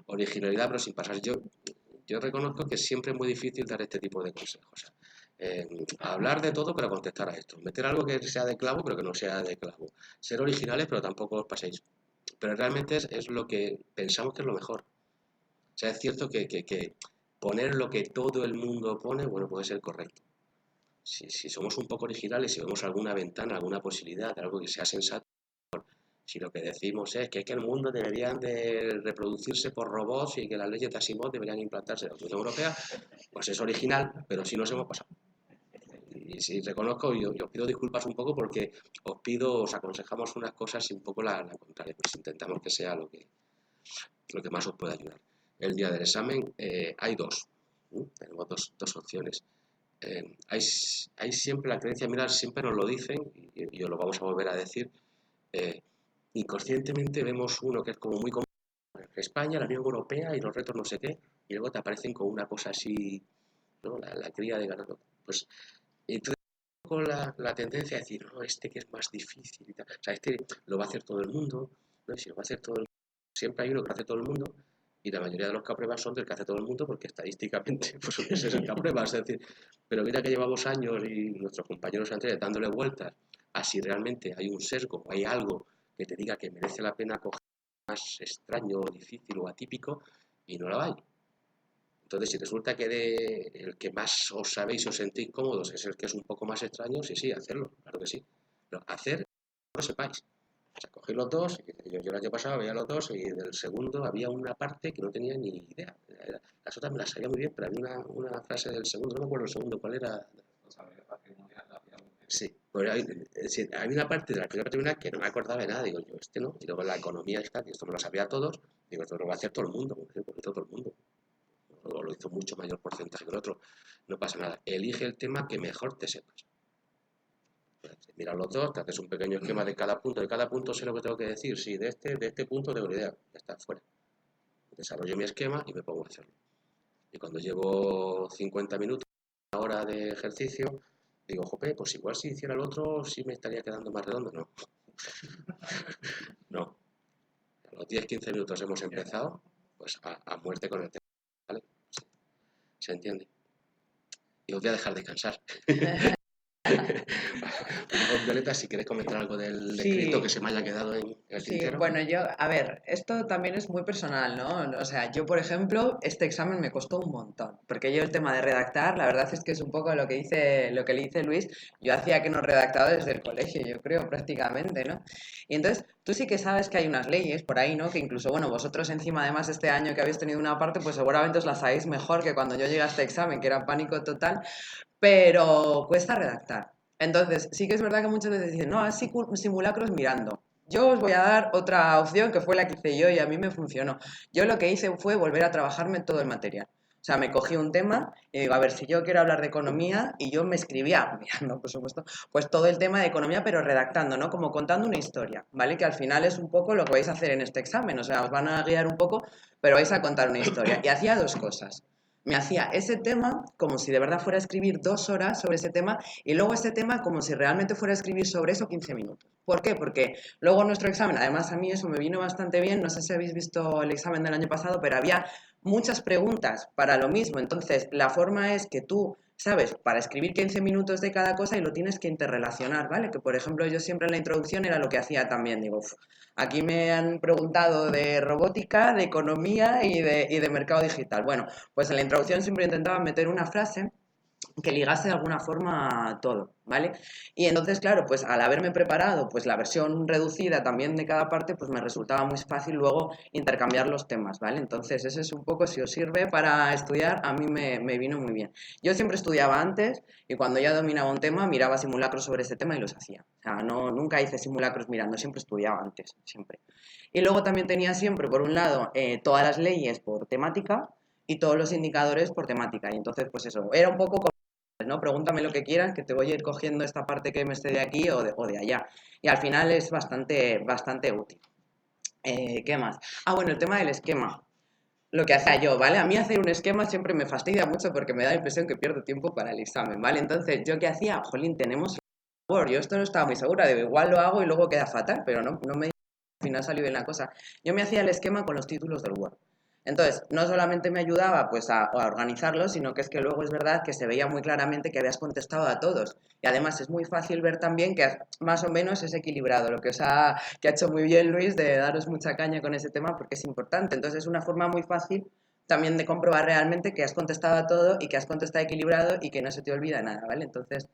Originalidad, pero sin pasar. Yo reconozco que siempre es muy difícil dar este tipo de consejos. O sea, hablar de todo, pero contestar a esto. Meter algo que sea de clavo, pero que no sea de clavo. Ser originales, pero tampoco os paséis. Pero realmente es lo que pensamos que es lo mejor. O sea, es cierto que poner lo que todo el mundo pone, bueno, puede ser correcto. Si somos un poco originales, si vemos alguna ventana, alguna posibilidad de algo que sea sensato, si lo que decimos es que el mundo deberían de reproducirse por robots y que las leyes de Asimov deberían implantarse en la Unión Europea, pues es original, pero sí nos hemos pasado. Y si reconozco, y os pido disculpas un poco porque os aconsejamos unas cosas y un poco la contraria, pues intentamos que sea lo que más os pueda ayudar. El día del examen hay dos, ¿no? Tenemos dos opciones. Hay siempre la creencia, mira, siempre nos lo dicen y os lo vamos a volver a decir. eh, Inconscientemente vemos uno que es como muy común, España, la Unión Europea y los retos no sé qué, y luego te aparecen con una cosa así, ¿no? La cría de ganado. Pues entonces con la tendencia a decir, no, este que es más difícil y tal. O sea, este lo va a hacer todo el mundo, ¿no? Y si lo va a hacer todo el mundo, siempre hay uno que lo hace todo el mundo, y la mayoría de los que aprueban son del que hace todo el mundo, porque estadísticamente pues ese es el que aprueba. Es decir, pero mira que llevamos años y nuestros compañeros anteriores dándole vueltas a si realmente hay un sesgo, hay algo que te diga que merece la pena coger más extraño, difícil o atípico, y no lo hay. Entonces, si resulta que el que más os sabéis, os sentís cómodos, es el que es un poco más extraño, sí, sí, hacerlo, claro que sí. Pero hacer, no lo sepáis. O sea, cogí los dos, yo el año pasado veía los dos y del segundo había una parte que no tenía ni idea. Las otras me las sabía muy bien, pero había una frase del segundo, no me acuerdo el segundo cuál era. Sí, pues hay una parte de la primera patrimonial que no me acordaba de nada, digo yo, este no, y luego la economía está, que esto me lo sabía a todos, digo, esto lo va a hacer todo el mundo, porque todo el mundo, o lo hizo mucho mayor porcentaje que el otro, no pasa nada, elige el tema que mejor te sepas. Mira los dos, te haces un pequeño esquema de cada punto sé lo que tengo que decir, sí, de este punto tengo una idea, ya está, fuera. Desarrollo mi esquema y me pongo a hacerlo. Y cuando llevo 50 minutos, una hora de ejercicio, digo, jope, pues igual si hiciera el otro, sí me estaría quedando más redondo. No, no. A los 10-15 minutos hemos empezado, pues a muerte con el tema, ¿vale? ¿Se entiende? Y os voy a dejar descansar. Violeta, si quieres comentar algo del escrito que Sí, se me haya quedado en el sí, tintero. bueno, yo, a ver, esto también es muy personal, ¿no? O sea, yo, por ejemplo, este examen me costó un montón, porque yo el tema de redactar, la verdad es que es un poco lo que le dice Luis, yo hacía que no redactaba desde el colegio, yo creo, prácticamente, ¿no? Y entonces, tú sí que sabes que hay unas leyes por ahí, ¿no? Que incluso, bueno, vosotros encima, además, este año que habéis tenido una parte, pues seguramente os la sabéis mejor que cuando yo llegué a este examen, que era pánico total, pero cuesta redactar. Entonces, sí que es verdad que muchas veces dicen, no, haz simulacros mirando. Yo os voy a dar otra opción que fue la que hice yo y a mí me funcionó. Yo lo que hice fue volver a trabajarme todo el material. O sea, me cogí un tema y digo, a ver, si yo quiero hablar de economía, y yo me escribía, mirando, por supuesto, pues todo el tema de economía, pero redactando, ¿no? Como contando una historia, ¿vale? Que al final es un poco lo que vais a hacer en este examen. O sea, os van a guiar un poco, pero vais a contar una historia. Y hacía dos cosas. Me hacía ese tema como si de verdad fuera a escribir 2 horas sobre ese tema y luego ese tema como si realmente fuera a escribir sobre eso 15 minutos. ¿Por qué? Porque luego nuestro examen, además a mí eso me vino bastante bien, no sé si habéis visto el examen del año pasado, pero había muchas preguntas para lo mismo. Entonces, la forma es que tú sabes, para escribir 15 minutos de cada cosa y lo tienes que interrelacionar, ¿vale? Que por ejemplo yo siempre en la introducción era lo que hacía también, digo, aquí me han preguntado de robótica, de economía y de mercado digital. Bueno, pues en la introducción siempre intentaba meter una frase que ligase de alguna forma todo, ¿vale? Y entonces, claro, pues al haberme preparado pues la versión reducida también de cada parte, pues me resultaba muy fácil luego intercambiar los temas, ¿vale? Entonces, ese es un poco, si os sirve para estudiar, a mí me vino muy bien. Yo siempre estudiaba antes y cuando ya dominaba un tema, miraba simulacros sobre ese tema y los hacía. O sea, no, nunca hice simulacros mirando, siempre estudiaba antes, siempre. Y luego también tenía siempre, por un lado, todas las leyes por temática y todos los indicadores por temática. Y entonces, pues eso, era un poco ¿no? Pregúntame lo que quieras, que te voy a ir cogiendo esta parte que me esté de aquí o de allá. Y al final es bastante útil. ¿Qué más? Ah, bueno, el tema del esquema. Lo que hacía yo, ¿vale? A mí hacer un esquema siempre me fastidia mucho porque me da la impresión que pierdo tiempo para el examen, ¿vale? Entonces, ¿yo qué hacía? Jolín, tenemos Word. Yo esto no estaba muy segura, digo, igual lo hago y luego queda fatal, pero no me al final salió bien la cosa. Yo me hacía el esquema con los títulos del Word. Entonces, no solamente me ayudaba pues a organizarlo, sino que es que luego es verdad que se veía muy claramente que habías contestado a todos. Y además es muy fácil ver también que más o menos es equilibrado, lo que ha hecho muy bien Luis de daros mucha caña con ese tema porque es importante. Entonces es una forma muy fácil también de comprobar realmente que has contestado a todo y que has contestado equilibrado y que no se te olvida nada, ¿vale? Entonces,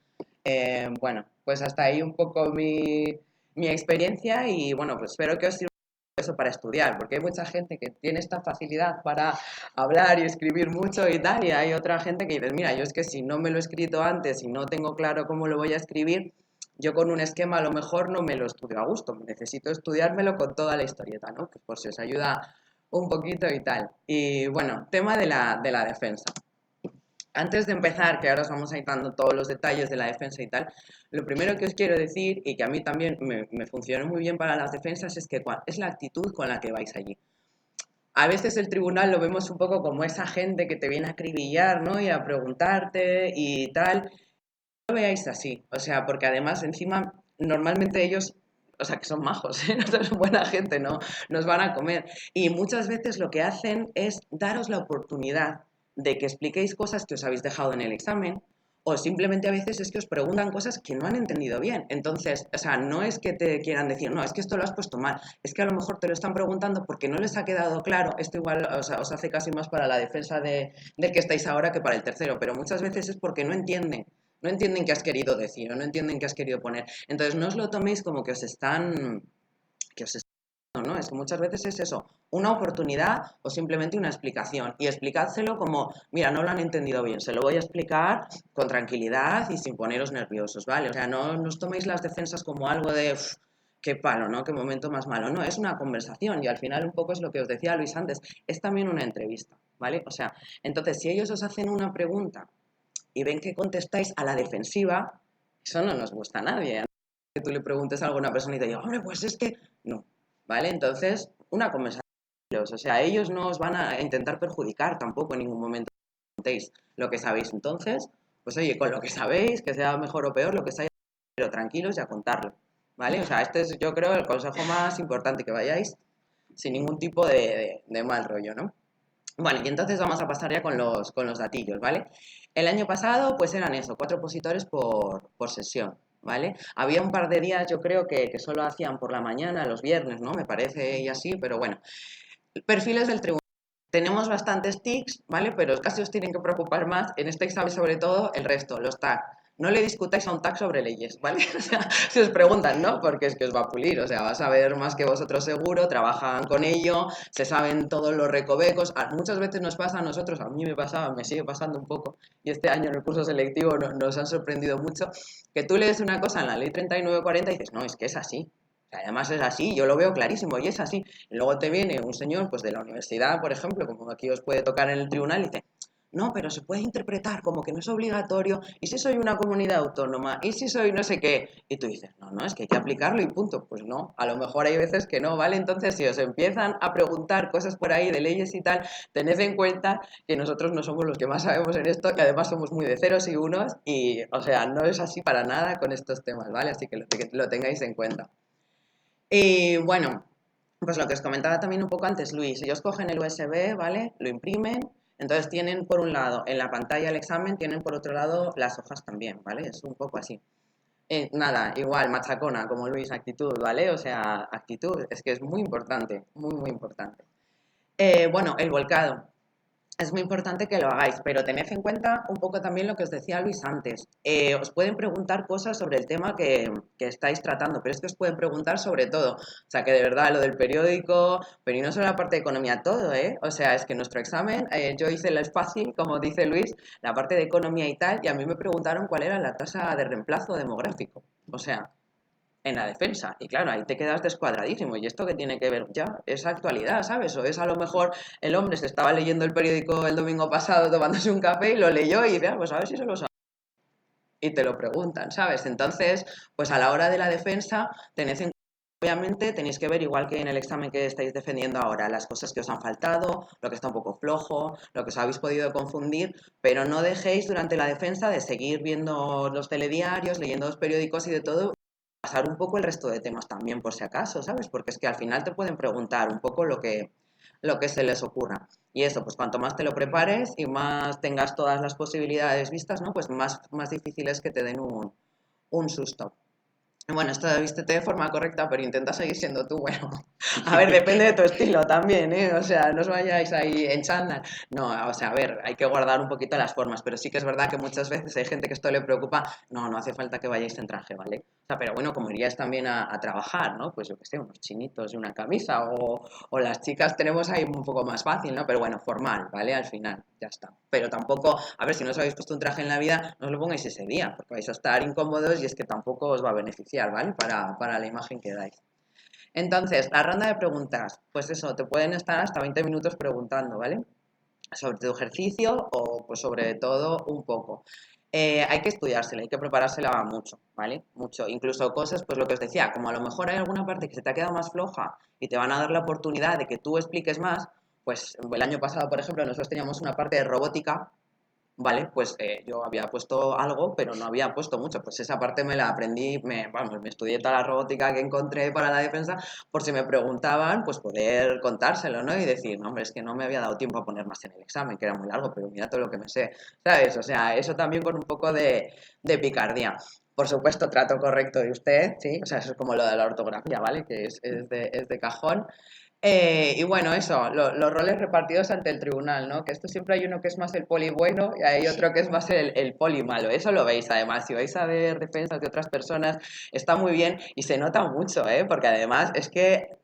bueno, pues hasta ahí un poco mi experiencia y bueno, pues espero que os sirva eso para estudiar, porque hay mucha gente que tiene esta facilidad para hablar y escribir mucho y tal, y hay otra gente que dice, mira, yo es que si no me lo he escrito antes y no tengo claro cómo lo voy a escribir, yo con un esquema a lo mejor no me lo estudio a gusto, necesito estudiármelo con toda la historieta, ¿no? Pues por si os ayuda un poquito y tal. Y bueno, tema de la defensa. Antes de empezar, que ahora os vamos a ir dando todos los detalles de la defensa y tal, lo primero que os quiero decir, y que a mí también me funcionó muy bien para las defensas, es que es la actitud con la que vais allí. A veces el tribunal lo vemos un poco como esa gente que te viene a acribillar, ¿no? Y a preguntarte y tal. No lo veáis así, o sea, porque además encima normalmente ellos, o sea, que son majos, ¿eh? No son buena gente, ¿no? Nos van a comer. Y muchas veces lo que hacen es daros la oportunidad de que expliquéis cosas que os habéis dejado en el examen o simplemente a veces es que os preguntan cosas que no han entendido bien. Entonces, o sea, no es que te quieran decir, no, es que esto lo has puesto mal, es que a lo mejor te lo están preguntando porque no les ha quedado claro. Esto igual, o sea, os hace casi más para la defensa del que estáis ahora que para el tercero, pero muchas veces es porque no entienden. No entienden qué has querido decir o no entienden qué has querido poner. Entonces, no os lo toméis como que os están, ¿no? Es que muchas veces es eso, una oportunidad o simplemente una explicación. Y explicádselo como, mira, no lo han entendido bien, se lo voy a explicar con tranquilidad y sin poneros nerviosos, ¿vale? O sea, no os toméis las defensas como algo de, qué palo, ¿no? Qué momento más malo. No, es una conversación y al final un poco es lo que os decía Luis antes, es también una entrevista, ¿vale? O sea, entonces si ellos os hacen una pregunta y ven que contestáis a la defensiva, eso no nos gusta a nadie. Que tú le preguntes a alguna persona y te diga, hombre, pues es que no, ¿vale? Entonces, una conversación. O sea, ellos no os van a intentar perjudicar tampoco en ningún momento contéis lo que sabéis. Entonces, pues oye, con lo que sabéis, que sea mejor o peor, lo que sea, pero tranquilos y a contarlo, ¿vale? O sea, este es, yo creo, el consejo más importante, que vayáis sin ningún tipo de mal rollo, ¿no? Bueno, y entonces vamos a pasar ya con los datillos, ¿vale? El año pasado, pues eran eso, 4 opositores por sesión, ¿vale? Había un par de días, yo creo, que solo hacían por la mañana, los viernes, ¿no? Me parece y así, pero bueno. Perfiles del tribunal. Tenemos bastantes tics, ¿vale? Pero casi os tienen que preocupar más, en este examen sobre todo, el resto, los tags. No le discutáis a un tag sobre leyes, ¿vale? O sea, si os preguntan, ¿no? Porque es que os va a pulir, o sea, va a saber más que vosotros seguro, trabajan con ello, se saben todos los recovecos. Muchas veces nos pasa a nosotros, a mí me pasaba, me sigue pasando un poco, y este año en el curso selectivo nos han sorprendido mucho, que tú lees una cosa en la ley 3940 y dices, no, es que es así. Además es así, yo lo veo clarísimo y es así. Y luego te viene un señor pues de la universidad, por ejemplo, como aquí os puede tocar en el tribunal, y dice, no, pero se puede interpretar como que no es obligatorio, y si soy una comunidad autónoma, y si soy no sé qué, y tú dices, no, es que hay que aplicarlo y punto. Pues no, a lo mejor hay veces que no, ¿vale? Entonces, si os empiezan a preguntar cosas por ahí de leyes y tal, tened en cuenta que nosotros no somos los que más sabemos en esto, y además somos muy de ceros y unos, y, o sea, no es así para nada con estos temas, ¿vale? Así que lo tengáis en cuenta. Y bueno, pues lo que os comentaba también un poco antes, Luis, ellos cogen el USB, ¿vale? Lo imprimen, entonces tienen por un lado en la pantalla el examen, tienen por otro lado las hojas también, ¿vale? Es un poco así. Nada, igual, machacona, como Luis, actitud, ¿vale? O sea, actitud, es que es muy importante, muy, muy importante. Bueno, el volcado. es muy importante que lo hagáis, pero tened en cuenta un poco también lo que os decía Luis antes. Os pueden preguntar cosas sobre el tema que estáis tratando, pero es que os pueden preguntar sobre todo. O sea, que de verdad lo del periódico, pero y no solo la parte de economía, todo, ¿eh? O sea, es que nuestro examen, yo hice el fácil, como dice Luis, la parte de economía y tal, y a mí me preguntaron cuál era la tasa de reemplazo demográfico. O sea, en la defensa. Y claro, ahí te quedas descuadradísimo. ¿Y esto qué tiene que ver? Ya, es actualidad, ¿sabes? O es a lo mejor el hombre se estaba leyendo el periódico el domingo pasado tomándose un café y lo leyó y dice, pues a ver si se lo sabe. Y te lo preguntan, ¿sabes? Entonces, pues a la hora de la defensa, tenéis en obviamente tenéis que ver, igual que en el examen que estáis defendiendo ahora, las cosas que os han faltado, lo que está un poco flojo, lo que os habéis podido confundir, pero no dejéis durante la defensa de seguir viendo los telediarios, leyendo los periódicos y de todo, pasar un poco el resto de temas también, por si acaso, ¿sabes? Porque es que al final te pueden preguntar un poco lo que se les ocurra. Y eso, pues cuanto más te lo prepares y más tengas todas las posibilidades vistas, ¿no? Pues más difícil es que te den un susto. Bueno, esto de vístete de forma correcta, pero intenta seguir siendo tú. Bueno, a ver, depende de tu estilo también, ¿eh? O sea, no os vayáis ahí en chándal. No, o sea, a ver, hay que guardar un poquito las formas, pero sí que es verdad que muchas veces hay gente que esto le preocupa. No, no hace falta que vayáis en traje, ¿vale? O sea, pero bueno, como iríais también a trabajar, ¿no? Pues yo qué sé, unos chinitos y una camisa, o las chicas tenemos ahí un poco más fácil, ¿no? Pero bueno, formal, ¿vale? Al final, ya está. Pero tampoco, a ver, si no os habéis puesto un traje en la vida, no os lo pongáis ese día, porque vais a estar incómodos y es que tampoco os va a beneficiar, ¿vale? Para la imagen que dais. Entonces, la ronda de preguntas, pues eso, te pueden estar hasta 20 minutos preguntando, ¿vale? Sobre tu ejercicio o pues sobre todo un poco. Hay que estudiársela, hay que preparársela mucho, ¿vale? Mucho. Incluso cosas, pues lo que os decía, como a lo mejor hay alguna parte que se te ha quedado más floja y te van a dar la oportunidad de que tú expliques más, pues el año pasado, por ejemplo, nosotros teníamos una parte de robótica. Vale, pues yo había puesto algo, pero no había puesto mucho. Pues esa parte me la aprendí, vamos, me estudié toda la robótica que encontré para la defensa, por si me preguntaban, pues poder contárselo, ¿no? Y decir, no, hombre, es que no me había dado tiempo a poner más en el examen, que era muy largo, pero mira todo lo que me sé, ¿sabes? O sea, eso también con un poco de picardía. Por supuesto, trato correcto de usted, ¿sí? O sea, eso es como lo de la ortografía, ¿vale? Que es de cajón. Y bueno, eso, los roles repartidos ante el tribunal, ¿no? Que esto siempre hay uno que es más el poli bueno y hay otro que es más el poli malo. Eso lo veis además, si vais a ver defensas de otras personas, está muy bien y se nota mucho, ¿eh? Porque además es que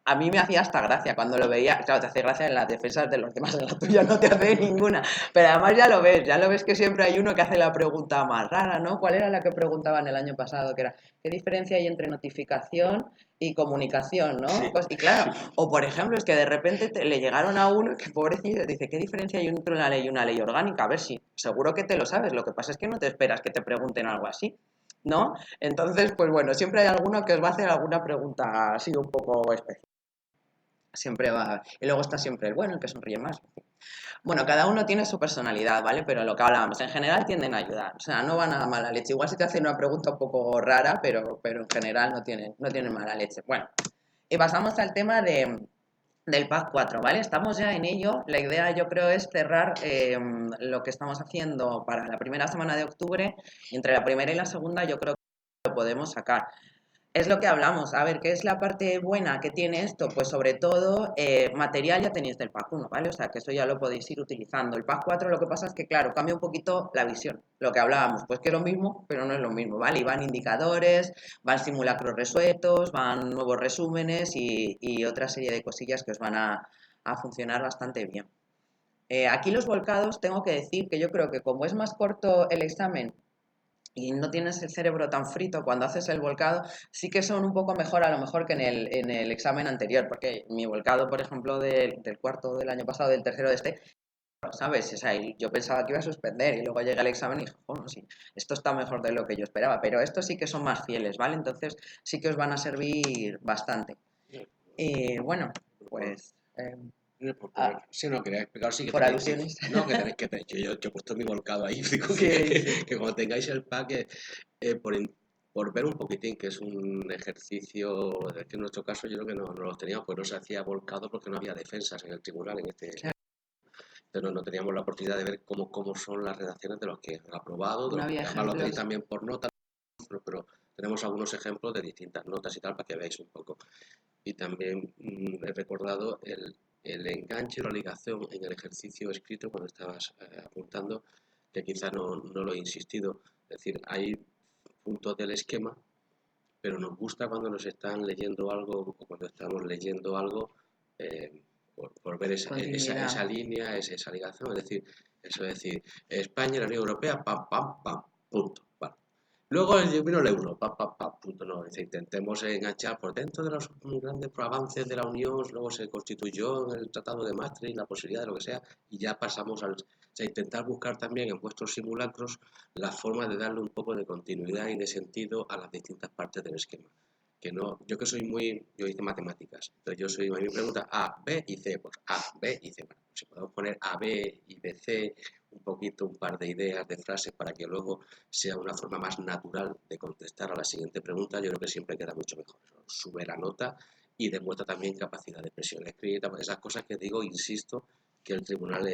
a mí me hacía hasta gracia cuando lo veía. Claro, te hace gracia en las defensas de los demás, en la tuya no te hace ninguna. Pero además ya lo ves que siempre hay uno que hace la pregunta más rara, ¿no? ¿Cuál era la que preguntaban el año pasado? Que era, ¿qué diferencia hay entre notificación y comunicación, ¿no? Sí. Pues, y claro, o por ejemplo, es que de repente le llegaron a uno que pobrecito dice, ¿qué diferencia hay entre una ley y una ley orgánica? A ver si, seguro que te lo sabes, lo que pasa es que no te esperas que te pregunten algo así, ¿no? Entonces, pues bueno, siempre hay alguno que os va a hacer alguna pregunta así un poco especial. Siempre va. Y luego está siempre el bueno, el que sonríe más. Bueno, cada uno tiene su personalidad, ¿vale? Pero lo que hablábamos, en general tienden a ayudar. O sea, no van a mala leche. Igual si te hacen una pregunta un poco rara, pero en general no tienen mala leche. Bueno, y pasamos al tema del pack 4, ¿vale? Estamos ya en ello. La idea, yo creo, es cerrar lo que estamos haciendo para la primera semana de octubre. Y entre la primera y la segunda, yo creo que lo podemos sacar. Es lo que hablamos. A ver, ¿qué es la parte buena que tiene esto? Pues sobre todo, material ya tenéis del pack 1, ¿vale? O sea, que eso ya lo podéis ir utilizando. El pack 4 lo que pasa es que, claro, cambia un poquito la visión. Lo que hablábamos, pues que es lo mismo, pero no es lo mismo, ¿vale? Y van indicadores, van simulacros resueltos, van nuevos resúmenes y otra serie de cosillas que os van a funcionar bastante bien. Aquí los volcados, tengo que decir que yo creo que como es más corto el examen y no tienes el cerebro tan frito cuando haces el volcado, sí que son un poco mejor a lo mejor que en el examen anterior, porque mi volcado, por ejemplo, del cuarto del año pasado, del tercero de este, ¿sabes? O sea, yo pensaba que iba a suspender y luego llega el examen y dije, bueno, sí, esto está mejor de lo que yo esperaba, pero estos sí que son más fieles, ¿vale? Entonces sí que os van a servir bastante. Y bueno, pues Sí, no, quería explicar, sí que por tenéis, alusiones. no, que tenéis yo he puesto mi volcado ahí, digo Sí, sí. que cuando tengáis el pack, por ver un poquitín, que es un ejercicio, es que en nuestro caso yo creo que no los teníamos, pues no se hacía volcado porque no había defensas en el tribunal, pero no teníamos la oportunidad de ver cómo son las redacciones de los que han aprobado, de No los había que además lo tenéis ejemplos. también por notas, pero tenemos algunos ejemplos de distintas notas y tal para que veáis un poco. Y también he recordado el enganche o la ligación en el ejercicio escrito cuando estabas apuntando, que quizá no lo he insistido. Es decir, hay puntos del esquema, pero nos gusta cuando nos están leyendo algo o cuando estamos leyendo algo por ver esa línea, esa ligación. Es decir, eso es decir, España y la Unión Europea, pam, pam, pam, punto. Vale. Luego vino el euro, pam, pam, pam, punto. No, es decir, intentemos enganchar por dentro de los grandes avances de la Unión, luego se constituyó el Tratado de Maastricht, la posibilidad de lo que sea, y ya pasamos al... O sea, intentar buscar también en vuestros simulacros la forma de darle un poco de continuidad y de sentido a las distintas partes del esquema. Que no, yo que soy yo hice matemáticas, entonces a mí me pregunta A, B y C, pues A, B y C. Bueno, si podemos poner A, B y B, C, un poquito, un par de ideas, de frases, para que luego sea una forma más natural de contestar a la siguiente pregunta, yo creo que siempre queda mucho mejor. Sube la nota y demuestra también capacidad de expresión escrita, esas cosas que digo, insisto, que el tribunal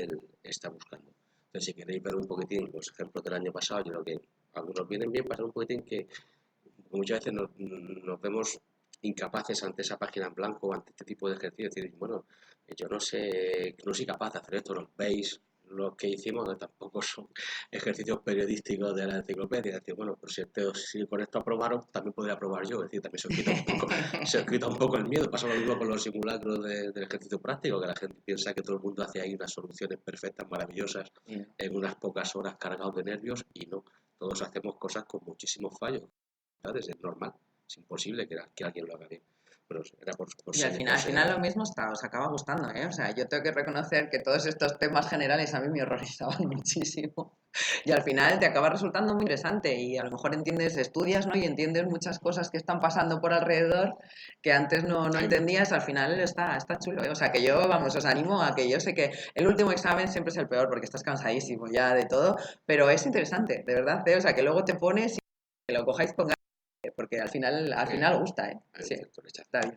está buscando. Entonces, si queréis ver un poquitín los ejemplos del año pasado, yo creo que algunos vienen bien para un poquitín que muchas veces nos vemos incapaces ante esa página en blanco, ante este tipo de ejercicios, decir, bueno, yo no soy capaz de hacer esto, ¿no? Veis lo que hicimos, que tampoco son ejercicios periodísticos de la enciclopedia, es decir, bueno, pues si con esto aprobaron, también podría aprobar yo, es decir, también se quita un poco el miedo. Pasa lo mismo con los simulacros del ejercicio práctico, que la gente piensa que todo el mundo hace ahí unas soluciones perfectas, maravillosas, en unas pocas horas cargados de nervios, y no, todos hacemos cosas con muchísimos fallos. Es normal, es imposible que alguien lo haga bien. Pero era y al final lo mismo os acaba gustando, ¿eh? O sea, yo tengo que reconocer que todos estos temas generales a mí me horrorizaban muchísimo. Y al final te acaba resultando muy interesante y a lo mejor estudias, ¿no? Y entiendes muchas cosas que están pasando por alrededor que antes no entendías. Al final está chulo, ¿eh? O sea, que yo, vamos, os animo a que yo sé que el último examen siempre es el peor porque estás cansadísimo ya de todo, pero es interesante, de verdad, ¿eh? O sea, que luego te pones y que lo cojáis con ganas porque al final gusta, ¿eh? Sí, está bien.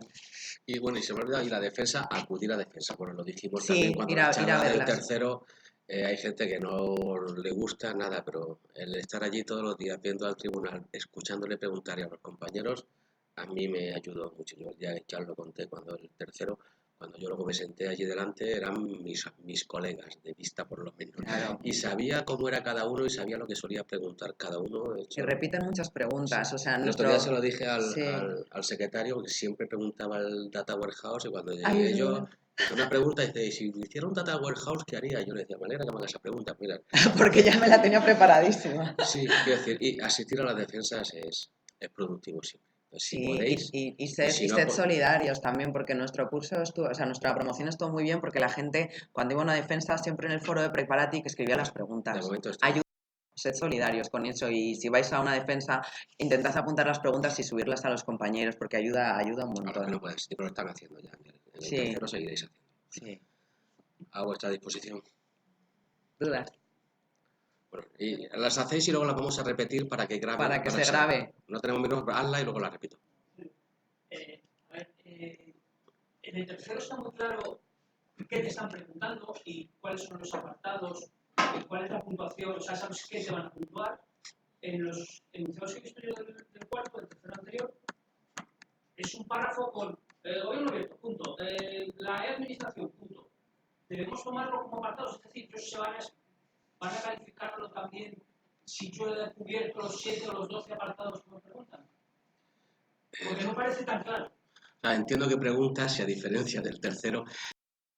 Y bueno, y se me olvidó, y la defensa, acudir a defensa. Bueno, lo dijimos Sí, también cuando la charla del verlas. tercero, hay gente que no le gusta nada, pero el estar allí todos los días viendo al tribunal, escuchándole preguntar a los compañeros, a mí me ayudó mucho. Yo ya lo conté cuando el tercero, cuando yo luego me senté allí delante, eran mis colegas, de vista por lo menos. Claro. Y sabía cómo era cada uno y sabía lo que solía preguntar cada uno. Y repiten muchas preguntas, Sí. o sea, El otro día se lo dije al secretario, que siempre preguntaba el Data Warehouse, y cuando llegué yo, una pregunta, dice, si hiciera un Data Warehouse, ¿qué haría? Yo le decía, me alegra que me hagas esa pregunta, mira. Porque ya me la tenía preparadísima. Sí, quiero decir, y asistir a las defensas es productivo siempre. Entonces, si Sí, podéis, y sed no, solidarios también, porque nuestro curso estuvo, o sea, nuestra promoción estuvo muy bien porque la gente, cuando iba a una defensa, siempre en el foro de Preparati, que escribía las preguntas. De momento Ayuda, sed solidarios con eso, y si vais a una defensa, intentad apuntar las preguntas y subirlas a los compañeros, porque ayuda un montón. Ahora que no puedes, pero lo están haciendo ya. En el tercero seguiréis haciendo. Sí. A vuestra disposición. ¿Dudas? Bueno, y las hacéis y luego las vamos a repetir para que grabe. Para que se grabe. No tenemos menos, hazla y luego la repito. En el tercero está muy claro qué te están preguntando y cuáles son los apartados y cuál es la puntuación, o sea, sabes qué te van a puntuar. En los enunciados que he visto yo del cuarto, del tercero anterior, es un párrafo con gobierno abierto, punto. La administración, punto. Debemos tomarlo como apartados, es decir, ellos van a calificarlo también si yo he cubierto los 7 o los 12 apartados que me preguntan. Porque no parece tan claro. O sea, entiendo que preguntas si a diferencia del tercero,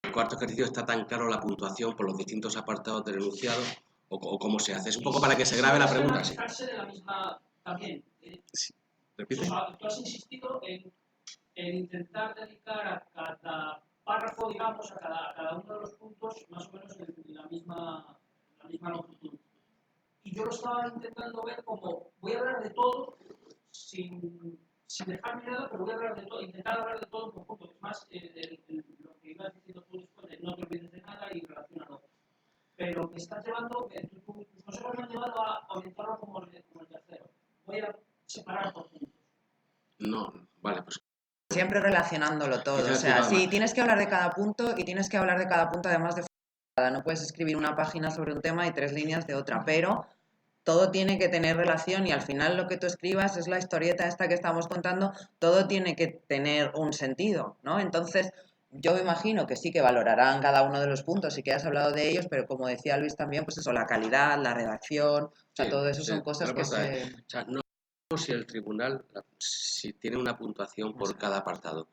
el cuarto ejercicio está tan claro la puntuación por los distintos apartados del enunciado o cómo se hace. Es un poco para que se grabe la pregunta. Sí. De la misma también. Sí. Repite. O sea, tú has insistido en intentar dedicar a cada párrafo, digamos, a cada uno de los puntos más o menos en la misma longitud. Y yo lo estaba intentando ver como, voy a hablar de todo sin dejarme nada, pero voy a hablar de todo, intentar hablar de todo en conjunto. Es más, lo que ibas diciendo tú después de no te olvides de nada y relacionarlo. Pero me estás llevando, tus consejos me han llevado a orientarlo como el tercero. Voy a separar por puntos. No, vale, pues. Siempre relacionándolo todo. O sea, sí, tienes que hablar de cada punto y tienes que hablar de cada punto además de forma. No puedes escribir una página sobre un tema y 3 líneas de otra, pero todo tiene que tener relación y al final lo que tú escribas es la historieta esta que estamos contando, todo tiene que tener un sentido, ¿no? Entonces, yo me imagino que sí que valorarán cada uno de los puntos y que has hablado de ellos, pero como decía Luis también, pues eso, la calidad, la redacción, o sea, Sí, todo eso sí, son te cosas lo que puedo traer. se... O sea, no si el tribunal, si tiene una puntuación por cada apartado.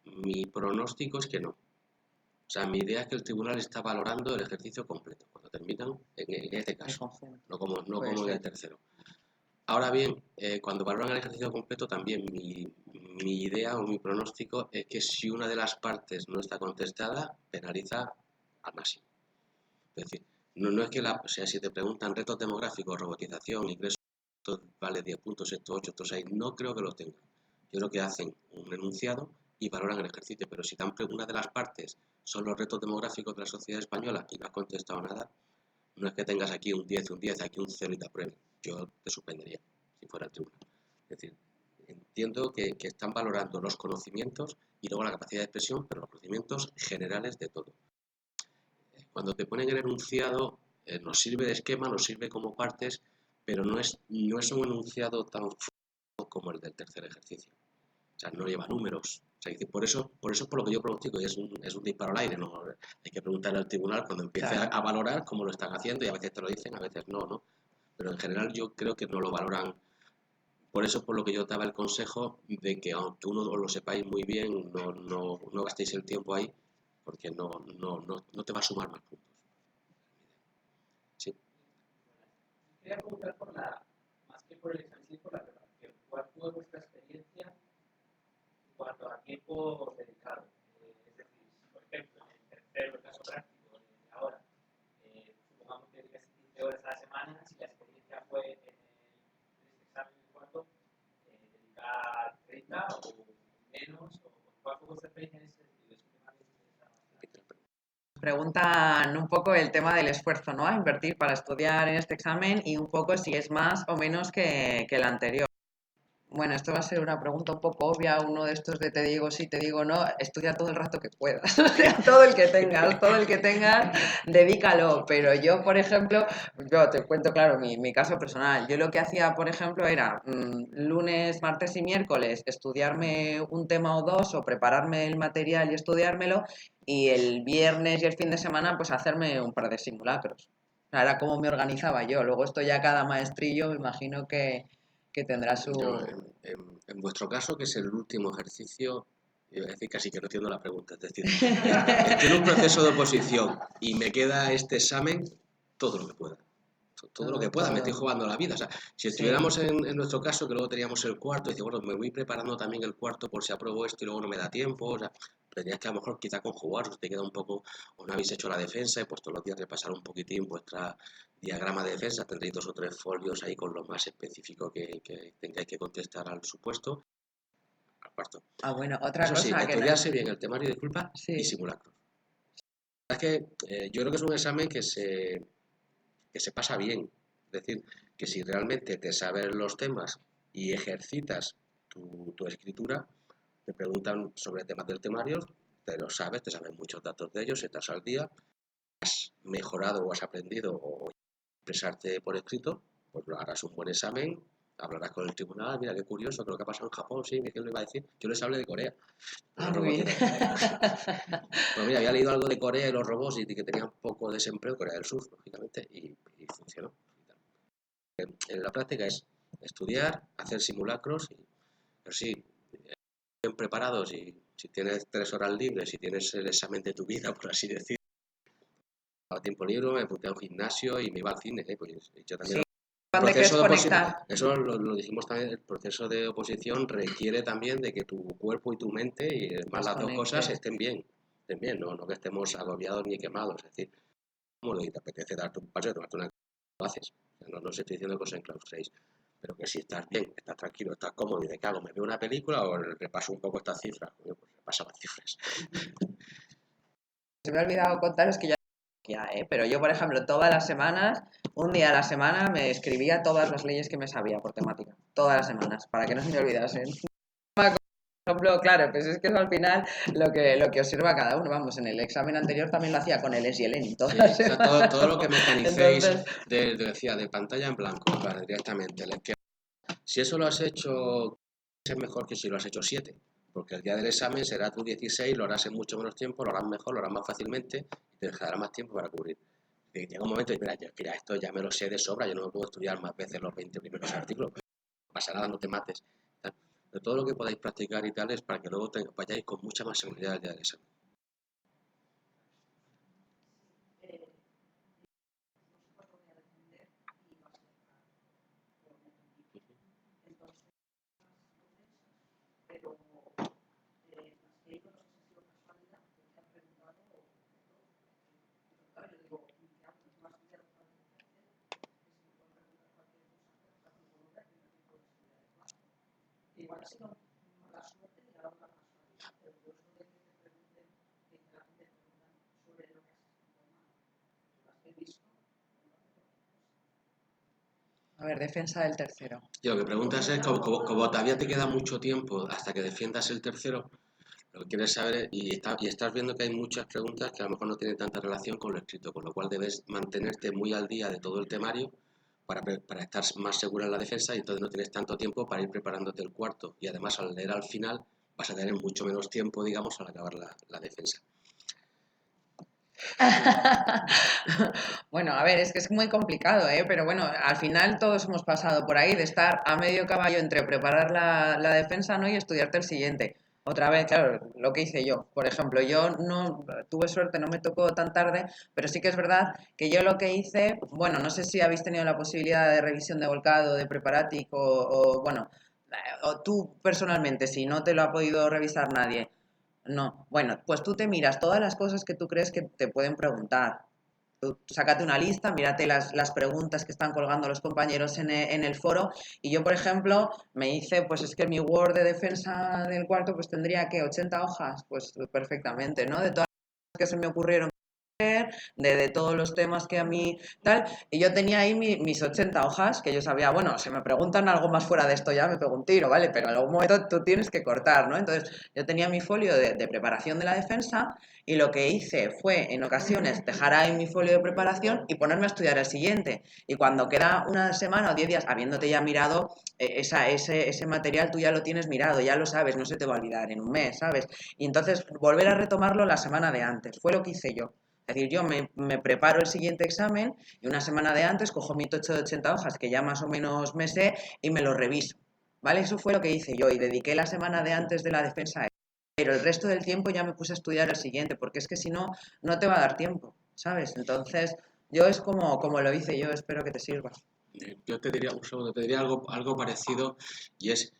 Mi pronóstico es que no. O sea, mi idea es que el tribunal está valorando el ejercicio completo, cuando terminan, en este el caso, conjunto. no Puede como en el ser. tercero. Ahora bien, cuando valoran el ejercicio completo, también mi idea o mi pronóstico es que si una de las partes no está contestada, penaliza al máximo. Es decir, no es que o sea, si te preguntan retos demográficos, robotización, ingresos, esto vale 10 puntos, esto 8, esto 6, no creo que lo tengan. Yo creo que hacen un enunciado y valoran el ejercicio, pero si una de las partes son los retos demográficos de la sociedad española y no has contestado nada, no es que tengas aquí un 10, aquí un 0 y te aprueben. Yo te suspendería si fuera el tribunal. Es decir, entiendo que están valorando los conocimientos y luego la capacidad de expresión, pero los conocimientos generales de todo. Cuando te ponen el enunciado, nos sirve de esquema, nos sirve como partes, pero no es un enunciado tan fuerte como el del tercer ejercicio. O sea, no lleva números. O sea, por eso es por lo que yo pronostico, y es un disparo al aire, ¿no? Hay que preguntarle al tribunal cuando empiece Claro. a valorar cómo lo están haciendo, y a veces te lo dicen, a veces no, ¿no? Pero en general yo creo que no lo valoran. Por eso por lo que yo daba el consejo de que aunque uno lo sepáis muy bien, no gastéis el tiempo ahí, porque no te va a sumar más puntos. Sí. Quería preguntar más que por el examen, sino por la preparación. ¿Cuál fue vuestra experiencia en cuanto a tiempo dedicado? Es decir, por ejemplo, en el tercero, el caso práctico de ahora, supongamos que dedicas 15 horas a la semana, si la experiencia fue en este examen en cuarto, dedicar 30 o menos, o cuál fue vuestra experiencia en ese sentido. Es un tema que me interesa bastante. Preguntan un poco el tema del esfuerzo, ¿no? A invertir para estudiar en este examen y un poco si es más o menos que el anterior. Bueno, esto va a ser una pregunta un poco obvia, uno de estos de te digo sí, te digo no, estudia todo el rato que puedas, o sea, todo el que tengas, dedícalo, pero yo, por ejemplo, yo te cuento, claro, mi caso personal, yo lo que hacía, por ejemplo, era lunes, martes y miércoles estudiarme un tema o dos o prepararme el material y estudiármelo, y el viernes y el fin de semana pues hacerme un par de simulacros. O sea, era como me organizaba yo, luego esto ya cada maestrillo me imagino que tendrá su... Yo, en vuestro caso, que es el último ejercicio, es decir, casi que no entiendo la pregunta. Es decir, estoy en un proceso de oposición y me queda este examen, todo lo que pueda. Todo lo que pueda, me estoy jugando la vida. O sea, si estuviéramos en nuestro caso, que luego teníamos el cuarto, y dice, bueno, me voy preparando también el cuarto por si apruebo esto y luego no me da tiempo. O sea, tendrías que a lo mejor quizá conjugar, o te queda un poco, o no habéis hecho la defensa y pues todos los días repasar un poquitín vuestra diagrama de defensa, tendréis 2 o 3 folios ahí con lo más específico que tengáis que contestar al supuesto, al cuarto. Ah, bueno, otra Eso sí, cosa que no... estudiarse bien el temario de culpa y Sí, simulacro. Es que yo creo que es un examen que se pasa bien. Es decir, que si realmente te sabes los temas y ejercitas tu escritura, te preguntan sobre temas del temario, te los sabes, te sabes muchos datos de ellos, estás al día, has mejorado o has aprendido o expresarte por escrito, pues harás un buen examen, hablarás con el tribunal, mira qué curioso, creo que ha pasado en Japón, sí, ¿qué le iba a decir? Yo les hablé de Corea, de ah, la muy bien. robótica. Pues mira, había leído algo de Corea y los robots y que tenían poco desempleo, Corea del Sur, lógicamente, y funcionó. En la práctica es estudiar, hacer simulacros, pero sí, bien preparados y si tienes 3 horas libres, si tienes el examen de tu vida, por así decirlo, a tiempo libre me apunté a un gimnasio y me iba al cine, pues yo también. Sí, El ¿dónde quieres proceso de conectar? eso lo dijimos también, el proceso de oposición requiere también de que tu cuerpo y tu mente, y más las dos cosas, Desconectes. estén bien, no que estemos agobiados ni quemados, es decir, como te apetece darte un paseo, tomarte una lo haces. O sea, no os estoy diciendo que os enclaustréis, pero que si estás bien, estás tranquilo, estás cómodo y de qué hago, me veo una película o repaso un poco estas cifras, pues repasa las cifras. Se me ha olvidado contaros que ya, pero yo, por ejemplo, todas las semanas, un día a la semana, me escribía todas las leyes que me sabía por temática. Todas las semanas, para que no se me olvidasen. Por ejemplo, claro, pues es que eso al final lo que observa a cada uno. Vamos, en el examen anterior también lo hacía con el y el EN todas Sí, las o sea, semanas. todo lo que mecanicéis Entonces, decía, de pantalla en blanco, vale, directamente. Si eso lo has hecho, es mejor que si lo has hecho 7. Porque el día del examen será tu 16, lo harás en mucho menos tiempo, lo harás mejor, lo harás más fácilmente y te dejará más tiempo para cubrir. Y llega un momento y mira, esto ya me lo sé de sobra, yo no me puedo estudiar más veces los 20 primeros artículos, no pasa nada, no te mates. Pero todo lo que podáis practicar y tal es para que luego vayáis con mucha más seguridad el día del examen. Igual ha sido mala suerte y la otra casualidad, pero yo eso de que te pregunten, que la gente preguntan sobre lo que has escrito mal, las he visto. A ver, defensa del tercero. Y lo que preguntas es, como todavía te queda mucho tiempo hasta que defiendas el tercero, lo que quieres saber es, y estás viendo que hay muchas preguntas que a lo mejor no tienen tanta relación con lo escrito, con lo cual debes mantenerte muy al día de todo el temario para estar más segura en la defensa y entonces no tienes tanto tiempo para ir preparándote el cuarto. Y además al leer al final vas a tener mucho menos tiempo, digamos, al acabar la defensa. Bueno, a ver, es que es muy complicado, ¿eh? Pero bueno, al final todos hemos pasado por ahí de estar a medio caballo entre preparar la defensa, ¿no? Y estudiarte el siguiente. Otra vez, claro, lo que hice yo. Por ejemplo, yo no tuve suerte, no me tocó tan tarde, pero sí que es verdad que yo lo que hice, bueno, no sé si habéis tenido la posibilidad de revisión de volcado, de Preparatic bueno, o tú personalmente, si no te lo ha podido revisar nadie. No, bueno, pues tú te miras todas las cosas que tú crees que te pueden preguntar. Tú sácate una lista, mírate las preguntas que están colgando los compañeros en el foro. Y yo, por ejemplo, me hice, pues es que mi Word de defensa del cuarto, pues tendría que 80 hojas, pues perfectamente, ¿no? De todas las que se me ocurrieron de todos los temas que a mí tal, y yo tenía ahí mis 80 hojas, que yo sabía, bueno, si me preguntan algo más fuera de esto ya me pego un tiro, ¿vale? Pero en algún momento tú tienes que cortar, ¿no? Entonces yo tenía mi folio de preparación de la defensa y lo que hice fue en ocasiones dejar ahí mi folio de preparación y ponerme a estudiar el siguiente. Y cuando queda una semana o 10 días, habiéndote ya mirado ese material, tú ya lo tienes mirado, ya lo sabes, no se te va a olvidar en un mes, ¿sabes? Y entonces volver a retomarlo la semana de antes, fue lo que hice yo. Es decir, yo me preparo el siguiente examen y una semana de antes cojo mi tocho de 80 hojas que ya más o menos me sé y me lo reviso. ¿Vale? Eso fue lo que hice yo y dediqué la semana de antes de la defensa a eso. Pero el resto del tiempo ya me puse a estudiar el siguiente, porque es que si no, no te va a dar tiempo, ¿sabes? Entonces, yo es como lo hice yo, espero que te sirva. Yo te diría, un segundo, te diría algo parecido y es,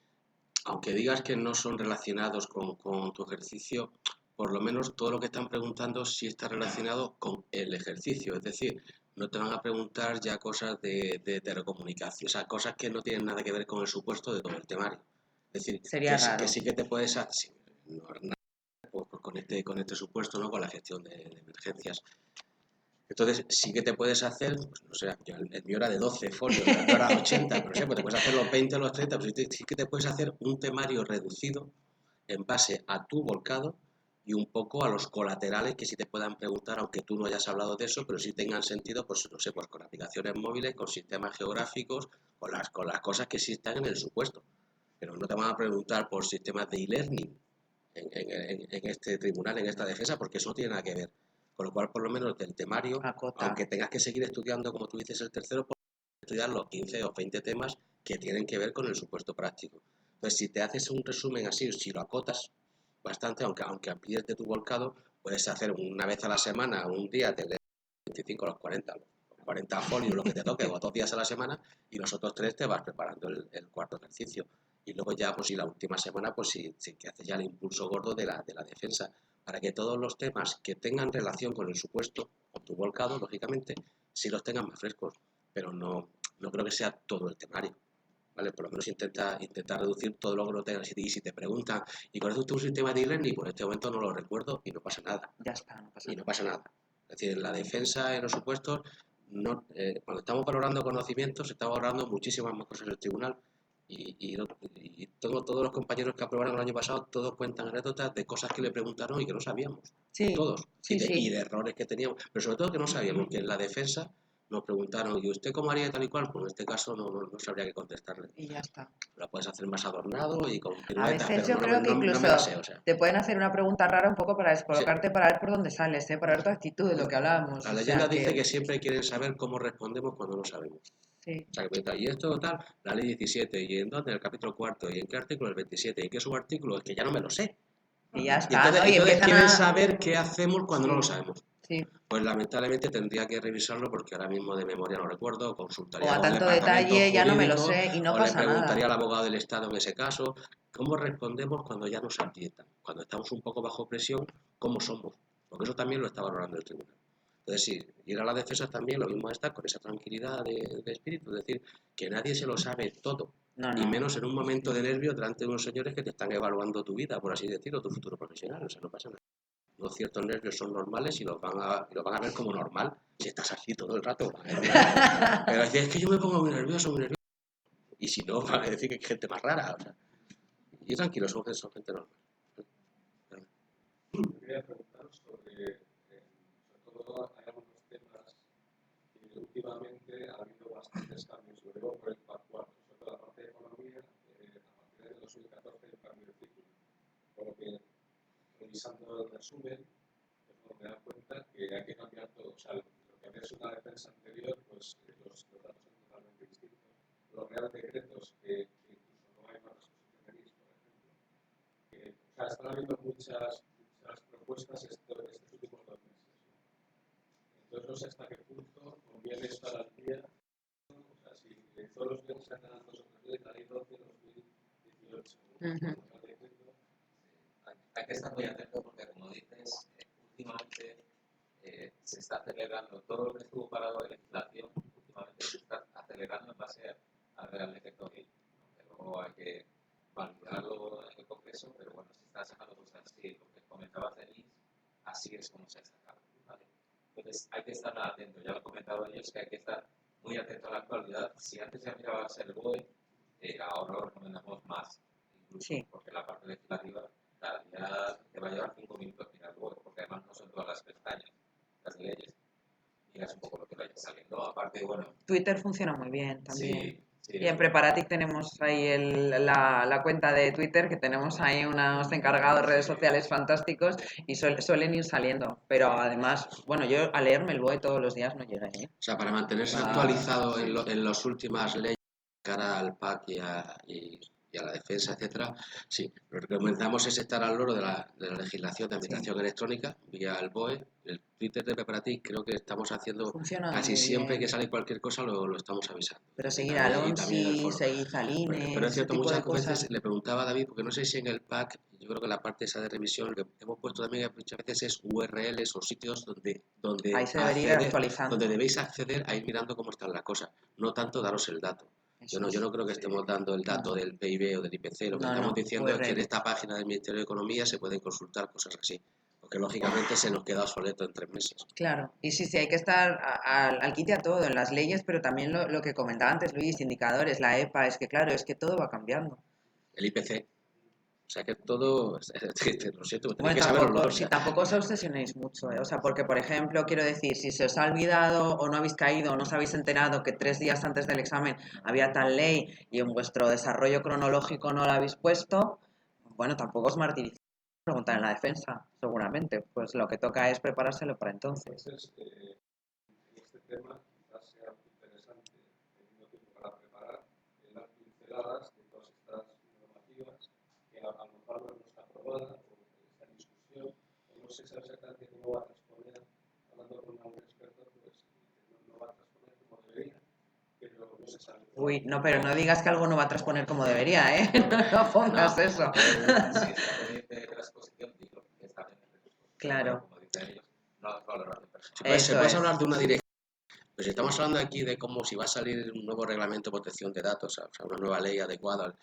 aunque digas que no son relacionados con tu ejercicio, por lo menos todo lo que están preguntando sí está relacionado con el ejercicio. Es decir, no te van a preguntar ya cosas de telecomunicación, o sea, cosas que no tienen nada que ver con el supuesto de todo el temario. Es decir, Sería que raro. sí que te puedes hacer, sí, no, pues con este supuesto, ¿no? Con la gestión de emergencias. Entonces, sí que te puedes hacer, pues no sé, el mío era de 12 folios, el otro era de 80, pero no sé, pues te puedes hacer los 20 o los 30, pero sí que te puedes hacer un temario reducido en base a tu volcado y un poco a los colaterales que sí te puedan preguntar, aunque tú no hayas hablado de eso, pero sí tengan sentido, pues no sé, pues con aplicaciones móviles, con sistemas geográficos, con las cosas que sí están en el supuesto. Pero no te van a preguntar por sistemas de e-learning en este tribunal, en esta defensa, porque eso no tiene nada que ver. Con lo cual, por lo menos del temario, Acota. aunque tengas que seguir estudiando, como tú dices, el tercero, puedes estudiar los 15 o 20 temas que tienen que ver con el supuesto práctico. Entonces, si te haces un resumen así, si lo acotas bastante, aunque amplíes de tu volcado, puedes hacer una vez a la semana, un día te lees los 25, los 40 folios, lo que te toque, o 2 días a la semana, y los otros 3 te vas preparando el cuarto ejercicio. Y luego ya, pues si la última semana, pues si que haces ya el impulso gordo de la defensa, para que todos los temas que tengan relación con el supuesto, con tu volcado, lógicamente, sí los tengas más frescos, pero no creo que sea todo el temario. ¿Vale? Por lo menos intenta reducir todo lo que no tengas. Y si te preguntan, ¿y cuál es tu sistema de e-learning? Pues en este momento no lo recuerdo y no pasa nada. Ya está, no pasa Y no nada. pasa nada. Es decir, en la defensa, en los supuestos, cuando estamos valorando conocimientos, estamos valorando muchísimas más cosas en el tribunal. Y todos los compañeros que aprobaron el año pasado, todos cuentan anécdotas de cosas que le preguntaron y que no sabíamos. Sí, Todos. sí, Y sí. de errores que teníamos. Pero sobre todo que no sabíamos que en la defensa nos preguntaron, ¿y usted cómo haría tal y cual? Pues en este caso no sabría qué contestarle. Y ya está. Lo puedes hacer más adornado y con A piruetas, veces pero yo creo que no incluso me la sé, o sea. te pueden hacer una pregunta rara un poco para Sí. descolocarte, para ver por dónde sales, ¿eh? Para ver tu actitud, de lo que hablábamos. La O leyenda sea dice que siempre quieren saber cómo respondemos cuando no sabemos. Sí. O sea, que pregunta, ¿y esto tal? La ley 17, ¿y en dónde? En el capítulo 4, ¿y en qué artículo? El 27, ¿y qué subartículo? Es que ya no me lo sé. Y ya Y está, ¿no? Y entonces empiezan quieren a... saber qué hacemos cuando no lo Sí, sabemos. sí. Pues lamentablemente tendría que revisarlo porque ahora mismo de memoria no recuerdo, O consultaría a con el tanto departamento detalle ya no me lo jurídico sé y no o le pasa preguntaría nada. al abogado del Estado en ese caso, ¿cómo respondemos cuando ya nos aprietan? Cuando estamos un poco bajo presión, ¿cómo somos? Porque eso también lo está valorando el tribunal. Entonces, sí, ir a la defensa también lo mismo está con esa tranquilidad de espíritu, es decir, que nadie se lo sabe todo, No, y no. menos en un momento de nervio delante de unos señores que te están evaluando tu vida, por así decirlo, tu futuro profesional, o sea, no pasa nada. Los ciertos nervios son normales y los van a ver como normal si estás así todo el rato. Pero es que yo me pongo muy nervioso, y si no, van a decir que hay gente más rara, o sea, y tranquilo, son gente normal. Quería preguntaros sobre todo hay algunos temas que últimamente ha habido bastantes cambios, sobre todo por el PAC 4, sobre todo la parte de economía, a partir del 2014 el cambio de ciclo. Por lo que, revisando el resumen, pues uno me da cuenta que hay que cambiar todo. O sea, lo que había sido una defensa anterior, pues los datos son totalmente distintos. Los reales decretos, que incluso no hay más resolución de NIS, por ejemplo. O sea, están habiendo muchas propuestas estos últimos 2 meses. Entonces no sé hasta qué punto conviene estar al día. O sea, si todos los bienes se hacen 2 o 3 días, la ley 12 de 2018. Hay que estar muy atento porque, como dices, últimamente se está acelerando todo lo que estuvo parado de la inflación, últimamente se está acelerando en base al Real Decreto Ley. Luego hay que validarlo en el Congreso, pero bueno, se está sacando cosas así, lo que comentaba Celis, así es como se ha sacado. ¿Vale? Entonces hay que estar atento, ya lo he comentado ellos, que hay que estar muy atento a la actualidad. Si antes ya mirabas el BOE, ahora lo recomendamos más, incluso Sí. porque la parte legislativa ya te va a llevar 5 minutos mirar el BOE, porque además no son todas las pestañas, las de leyes. Miras un poco lo que vaya saliendo. Aparte, bueno. Twitter funciona muy bien también. Sí, sí, y en Preparatic tenemos ahí la cuenta de Twitter, que tenemos ahí unos encargados de redes sociales fantásticos y suelen ir saliendo. Pero además, bueno, yo a leerme el BOE todos los días no llegué, ¿eh? O sea, para mantenerse actualizado en las últimas leyes cara al PAC y a la defensa, etcétera, sí, lo que recomendamos es estar al loro de la legislación de administración electrónica vía el BOE. El Twitter de Preparatic creo que estamos haciendo Funciona casi muy siempre bien. que sale cualquier cosa lo estamos avisando. Pero seguir al Y también en el ONSI, foro. seguir al INE, Pero es ese cierto, tipo de muchas cosas. veces le preguntaba a David, porque no sé si en el PAC, yo creo que la parte esa de revisión, lo que hemos puesto también muchas veces es URLs o sitios donde, Ahí se debería ir actualizando. donde debéis acceder a ir mirando cómo están las cosas, no tanto daros el dato. Yo no creo que estemos dando el dato del PIB o del IPC, lo que estamos diciendo es que en esta página del Ministerio de Economía se pueden consultar cosas así, porque lógicamente se nos queda obsoleto en 3 meses. Claro, y sí, hay que estar al quite a todo, en las leyes, pero también lo que comentaba antes Luis, indicadores, la EPA, es que claro, es que todo va cambiando. El IPC. O sea que todo, lo siento, tenéis Bueno, que saberlo. tampoco os obsesionéis mucho, ¿eh? O sea, porque por ejemplo, quiero decir, si se os ha olvidado o no habéis caído o no os habéis enterado que 3 días antes del examen había tal ley y en vuestro desarrollo cronológico no la habéis puesto, bueno, tampoco os martiricéis. Preguntar en la defensa, seguramente. Pues lo que toca es preparárselo para entonces. Entonces, en este tema quizás sea muy interesante, teniendo tiempo para preparar las pinceladas de todas estas normativas que a lo mejor no está aprobada o está en discusión, o no sé exactamente cómo va a transponer, hablando con algún experto, pues no va a transponer como debería, pero no se sabe. Uy, no, pero no digas que algo no va a transponer como debería, ¿eh? No pongas eso. Si está pendiente de transposición, digo que está pendiente de transposición. Claro. Como dicen ellos, no hace valoración personal. Pues se puede hablar de una directiva. Pues estamos hablando aquí de cómo si va a salir un nuevo reglamento de protección de datos, o sea, una nueva ley adecuada.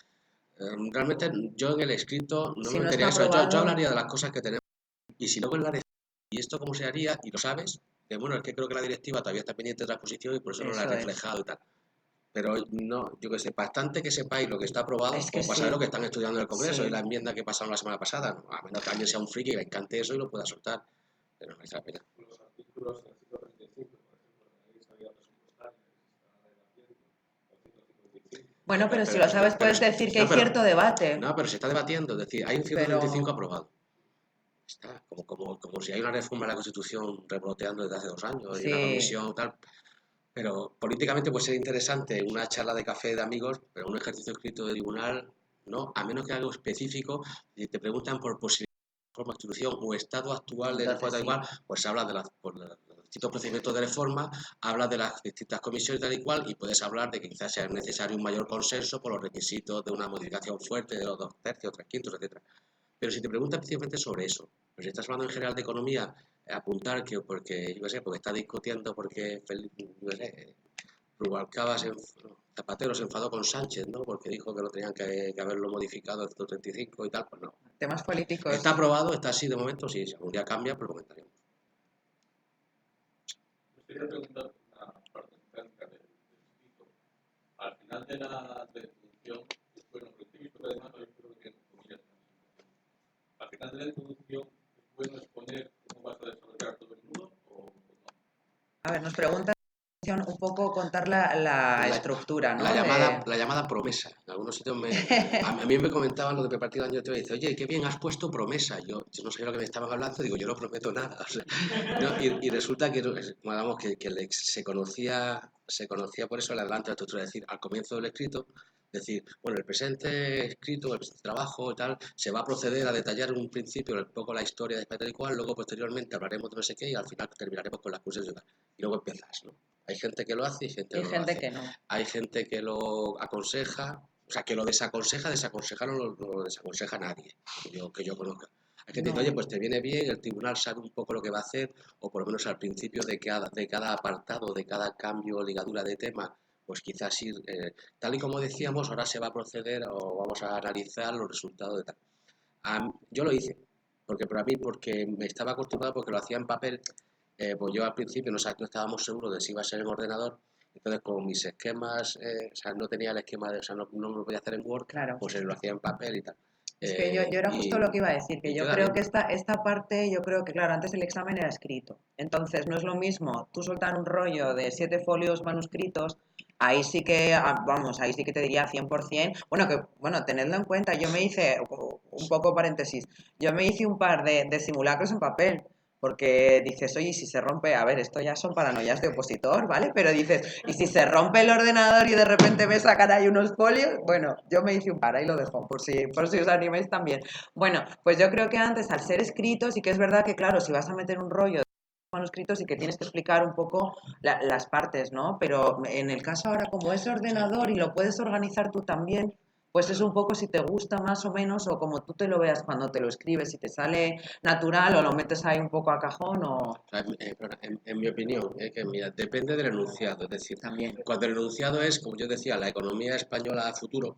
Realmente yo en el escrito no me metería eso. Yo hablaría de las cosas que tenemos y si luego en la y esto cómo se haría, y lo sabes, que bueno, es que creo que la directiva todavía está pendiente de transposición y por eso no la ha reflejado y tal. Pero no, yo que sé, bastante que sepáis lo que está aprobado, Es que como pasa lo que están estudiando en el Congreso y la enmienda que pasaron la semana pasada, ¿no? A menos que alguien sea un friki y le encante eso y lo pueda soltar, pero no merece la pena. Los artículos del artículo 35, por ejemplo, de la ley de estabilidad presupuestaria, Bueno, pero si pero- lo sabes, pero- puedes decir que no, hay pero- cierto debate. No, pero se está debatiendo, es decir, hay un Pero 125 aprobado. Está, como si hay una reforma de la Constitución revoloteando desde hace 2 años y una sí, comisión tal. Pero políticamente puede ser interesante una charla de café de amigos, pero un ejercicio escrito de tribunal, no, a menos que algo específico, y te preguntan por posibilidad de reforma de Constitución o estado actual de entonces reforma tal y sí. cual, pues habla de los distintos procedimientos de reforma, habla de las distintas comisiones tal y cual, y puedes hablar de que quizás sea necesario un mayor consenso por los requisitos de una modificación fuerte de los 2/3, 3/5, etcétera. Pero si te preguntan específicamente sobre eso, pero si estás hablando en general de economía, apuntar que porque, yo qué sé, porque está discutiendo porque yo qué sé, Rubalcaba Zapatero se enfadó con Sánchez, ¿no? Porque dijo que lo tenían que haberlo modificado el 135 y tal, pues no. Temas políticos. Está aprobado, está así de momento, sí, si algún día cambia, pues lo comentaremos. Me quería preguntar una parte técnica del escrito. Al final de la introducción, bueno, porque he visto que además hay creo que comillas. Al final de la introducción, ¿es bueno exponer cómo vas a desarrollar todo el nudo o no? A ver, nos preguntan un poco contar la estructura, ¿no? La llamada promesa. En algunos sitios a mí me comentaban lo de prepartir el año y dice, oye, qué bien has puesto promesa. Yo no sabía lo que me estaban hablando, digo, yo no prometo nada. O sea, ¿no? Y resulta que, digamos, se conocía por eso el adelanto de la estructura, es decir, al comienzo del escrito, decir, bueno, el presente escrito, el presente trabajo y tal, se va a proceder a detallar en un principio un poco la historia de tal y cual, luego posteriormente hablaremos de no sé qué y al final terminaremos con las cursos y luego empiezas, ¿no? Hay gente que lo hace y gente Hay que no lo gente hace. que no. Hay gente que lo aconseja, o sea, que lo desaconseja, desaconsejar no lo desaconseja nadie, que yo conozca. Hay gente que No. dice, oye, pues te viene bien, el tribunal sabe un poco lo que va a hacer, o por lo menos al principio de cada apartado, de cada cambio o ligadura de tema, pues quizás ir, tal y como decíamos, ahora se va a proceder o vamos a analizar los resultados de tal. Yo lo hice, porque para mí, porque me estaba acostumbrado, porque lo hacía en papel, pues yo al principio no estábamos seguros de si iba a ser en ordenador, entonces con mis esquemas, o sea, no tenía el esquema, o sea, no lo podía hacer en Word, Claro. pues lo hacía en papel y tal. Es que yo era justo lo que iba a decir, que yo queda creo bien. que esta parte, yo creo que claro, antes el examen era escrito. Entonces no es lo mismo tú soltar un rollo de 7 folios manuscritos, ahí sí que, vamos, ahí sí que te diría 100%. Bueno, tenedlo en cuenta, yo me hice, un poco paréntesis, yo me hice un par de simulacros en papel. Porque dices, oye, ¿y si se rompe? A ver, esto ya son paranoias de opositor, ¿vale? Pero dices, ¿y si se rompe el ordenador y de repente me sacan ahí unos folios? Bueno, yo me hice un par, ahí lo dejo, por si os animáis también. Bueno, pues yo creo que antes, al ser escrito, sí que es verdad que, claro, si vas a meter un rollo de manuscritos y que tienes que explicar un poco las partes, ¿no? Pero en el caso ahora, como es ordenador y lo puedes organizar tú también, pues es un poco si te gusta más o menos o como tú te lo veas cuando te lo escribes, si te sale natural o lo metes ahí un poco a cajón o O sea, en mi opinión, que mira, depende del enunciado. Es decir, también. cuando el enunciado es, como yo decía, la economía española a futuro,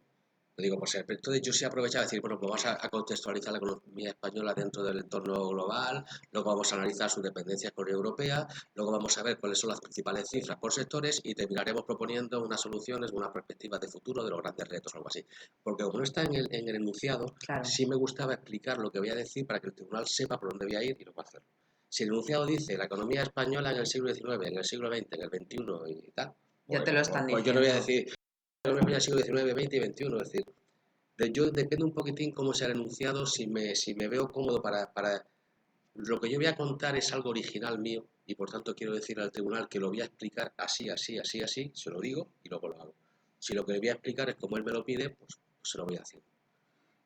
te digo, pues entonces yo sí aprovechaba de decir, bueno, pues vamos a contextualizar la economía española dentro del entorno global, luego vamos a analizar su dependencia con la Unión Europea, luego vamos a ver cuáles son las principales cifras por sectores y terminaremos proponiendo unas soluciones, unas perspectivas de futuro de los grandes retos o algo así. Porque como no está en el enunciado, Claro. sí me gustaba explicar lo que voy a decir para que el tribunal sepa por dónde voy a ir y lo va a hacer. Si el enunciado dice la economía española en el siglo XIX, en el siglo XX, en el XXI y tal, Ya te lo están pues yo no voy a diciendo. decir la economía del siglo XIX, XX y XXI, es decir, yo depende un poquitín cómo sea el enunciado, si me veo cómodo para... Lo que yo voy a contar es algo original mío y por tanto quiero decir al tribunal que lo voy a explicar así, así, así, así, se lo digo y luego lo hago. Si lo que le voy a explicar es como él me lo pide, pues se lo voy haciendo.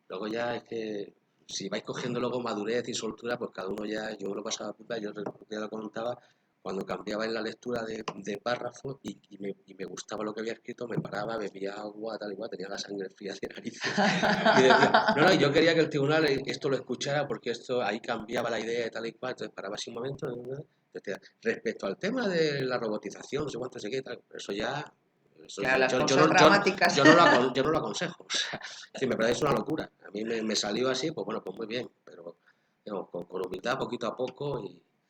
Luego ya es que si vais cogiendo luego madurez y soltura, pues cada uno ya, yo me lo pasaba puta, yo ya lo contaba, cuando cambiaba en la lectura de párrafo y me gustaba lo que había escrito, me paraba, bebía agua, tal y cual, tenía la sangre fría de narices. Y decía, no, y yo quería que el tribunal esto lo escuchara porque esto ahí cambiaba la idea de tal y cual, entonces paraba así un momento, decía, respecto al tema de la robotización, no sé cuánto, sé qué, tal, pero eso ya... Claro, las yo cosas dramáticas. yo no lo aconsejo. O sea, sí, me parece una locura. A mí me salió así, pues bueno, pues muy bien, pero digamos, con humildad, poquito a poco.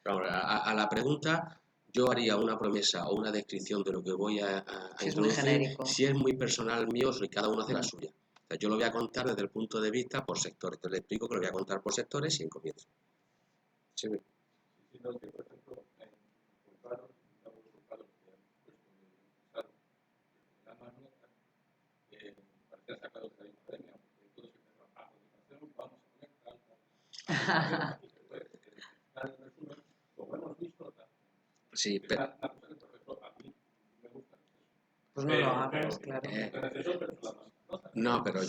Pero bueno, a la pregunta, yo haría una promesa o una descripción de lo que voy a Si es muy introducir. genérico. Si es muy personal mío, y cada uno hace la suya. O sea, yo lo voy a contar desde el punto de vista por sectores. Entonces le explico que lo voy a contar por sectores y en comienzo. Sí, Sino que, por ejemplo, en juzgados, estamos juzgados que han puesto en la más nota, ya sacados de la academia, porque todos empiezan a comunicación, vamos a poner tal. En resumen, como hemos visto, tal. Sí, Es una cosa que, por ejemplo, a mí me gusta. Pues no lo hagas, claro. no, pero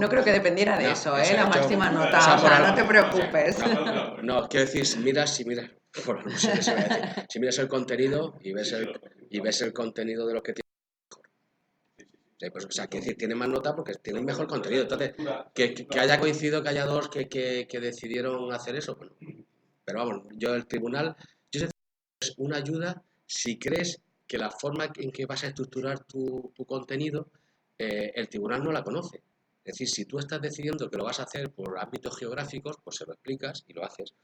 No creo que dependiera de no, eso, eso, la yo- máxima o nota, sea, o sea, por no te preocupes. no, quiero decir, si miras, bueno, no sé qué se va a decir, si miras el contenido y ves el contenido de los que tiene, pues, o sea, quiero decir, tiene más nota porque tiene un mejor contenido. Entonces, que haya coincidido que haya dos que decidieron hacer eso, bueno, pero vamos, el tribunal, yo sé que es una ayuda si crees que la forma en que vas a estructurar tu contenido, el tribunal no la conoce. Es decir, si tú estás decidiendo que lo vas a hacer por ámbitos geográficos, pues se lo explicas y lo haces.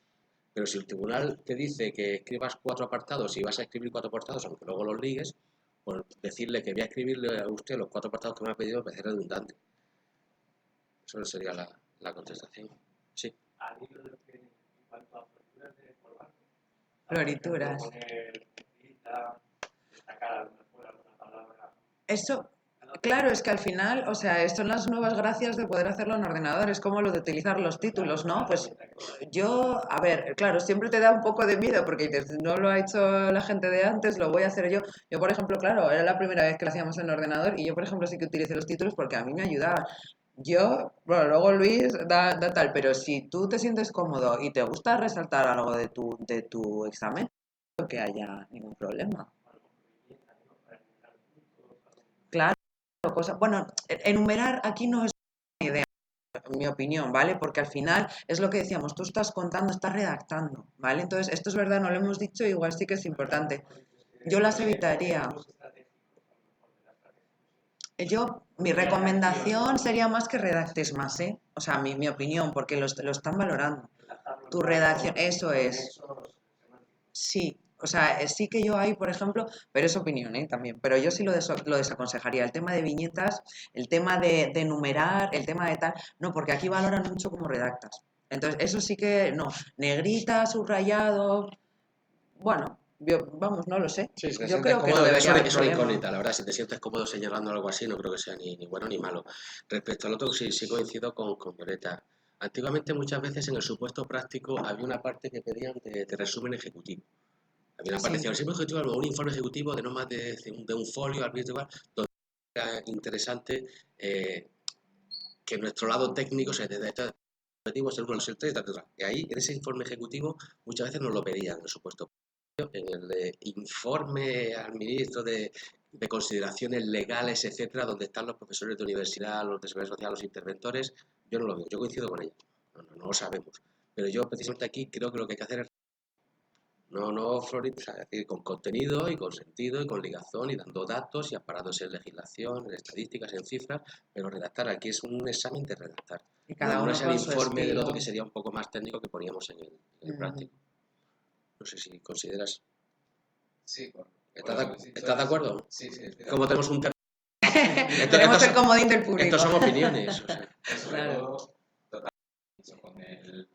Pero si el tribunal te dice que escribas 4 apartados y vas a escribir 4 apartados, aunque luego los ligues, pues decirle que voy a escribirle a usted los 4 apartados que me ha pedido me parece redundante. Eso sería la contestación. Sí. Al hilo de lo que en cuanto a florituras de formato. Florituras. Poner cita, destacar alguna palabra. Eso, claro, es que al final, o sea, son las nuevas gracias de poder hacerlo en ordenador, es como lo de utilizar los títulos, ¿no? Pues yo, a ver, claro, siempre te da un poco de miedo porque dices, no lo ha hecho la gente de antes, lo voy a hacer yo. Yo, por ejemplo, claro, era la primera vez que lo hacíamos en el ordenador y yo, por ejemplo, sí que utilicé los títulos porque a mí me ayudaba. Yo, bueno, luego Luis da tal, pero si tú te sientes cómodo y te gusta resaltar algo de tu examen, no creo que haya ningún problema. Claro, bueno, enumerar aquí no es una idea, en mi opinión, ¿vale? Porque al final es lo que decíamos, tú estás contando, estás redactando, ¿vale? Entonces, esto es verdad, no lo hemos dicho, igual sí que es importante. Yo las evitaría. Mi recomendación sería más que redactes más, ¿eh? O sea, mi opinión, porque lo están valorando. Tu redacción, eso es. Sí, o sea, sí que yo ahí, por ejemplo, pero es opinión, también, pero yo sí lo desaconsejaría. El tema de viñetas, el tema de enumerar, el tema de tal, no, porque aquí valoran mucho cómo redactas. Entonces, eso sí que no, negrita, subrayado, bueno, vamos, no lo sé. Sí, si te Yo sientes creo que no cómodo, debería haber es una problema. incógnita, la verdad, si te sientes cómodo señalando algo así, no creo que sea ni bueno ni malo. Respecto al otro, sí coincido con Violeta. Antiguamente, muchas veces en el supuesto práctico había una parte que pedían de resumen ejecutivo. Había una parte que Sí. decía, resumen ejecutivo, un informe ejecutivo de no más de un folio, al igual, donde era interesante que nuestro lado técnico se detecta objetivos, el 1, el 3, etc. Y ahí, en ese informe ejecutivo, muchas veces nos lo pedían, por supuesto. En el de informe al ministro de consideraciones legales, etcétera, donde están los profesores de universidad, los de seguridad social, los interventores, yo no lo veo, yo coincido con ella, no lo sabemos. Pero yo precisamente aquí creo que lo que hay que hacer es no Florida, o sea, es decir, con contenido y con sentido y con ligazón y dando datos y amparándose en legislación, en estadísticas, en cifras, pero redactar aquí es un examen de redactar. Y cada No uno es el con su informe del otro estilo. que sería un poco más técnico que poníamos en el práctico. No sé si consideras. Sí, ¿Estás de acuerdo? Sí. Como tenemos un tema. Tenemos el comodín del público. Estos son opiniones. O sea. Sobre todo, totalmente,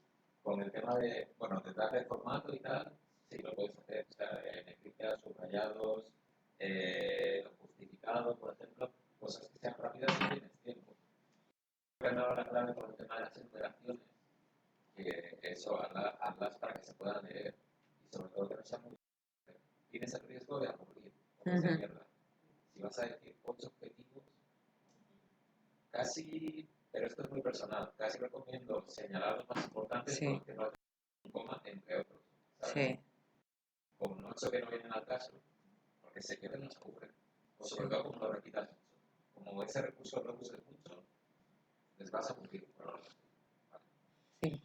con el tema de darle el formato y tal, sí, lo puedes hacer, o sea, negritas, subrayados, los justificados, por ejemplo, cosas que sean rápidas y tienes tiempo. He dado la clave con el tema de las enumeraciones, que eso, hazlas para que se puedan leer, y sobre todo que no sean muy... Tienes el riesgo de aburrir, o de se pierda. Si vas a decir 8 objetivos, casi, pero esto es muy personal, casi recomiendo señalar los más importantes porque no un coma entre otros, ¿sabes? Sí. Con 8 que no vienen al caso, porque se quedan los aburren. O sobre todo como lo repitas mucho. Como ese recurso lo uses mucho, les vas a aburrir. Vale. Sí.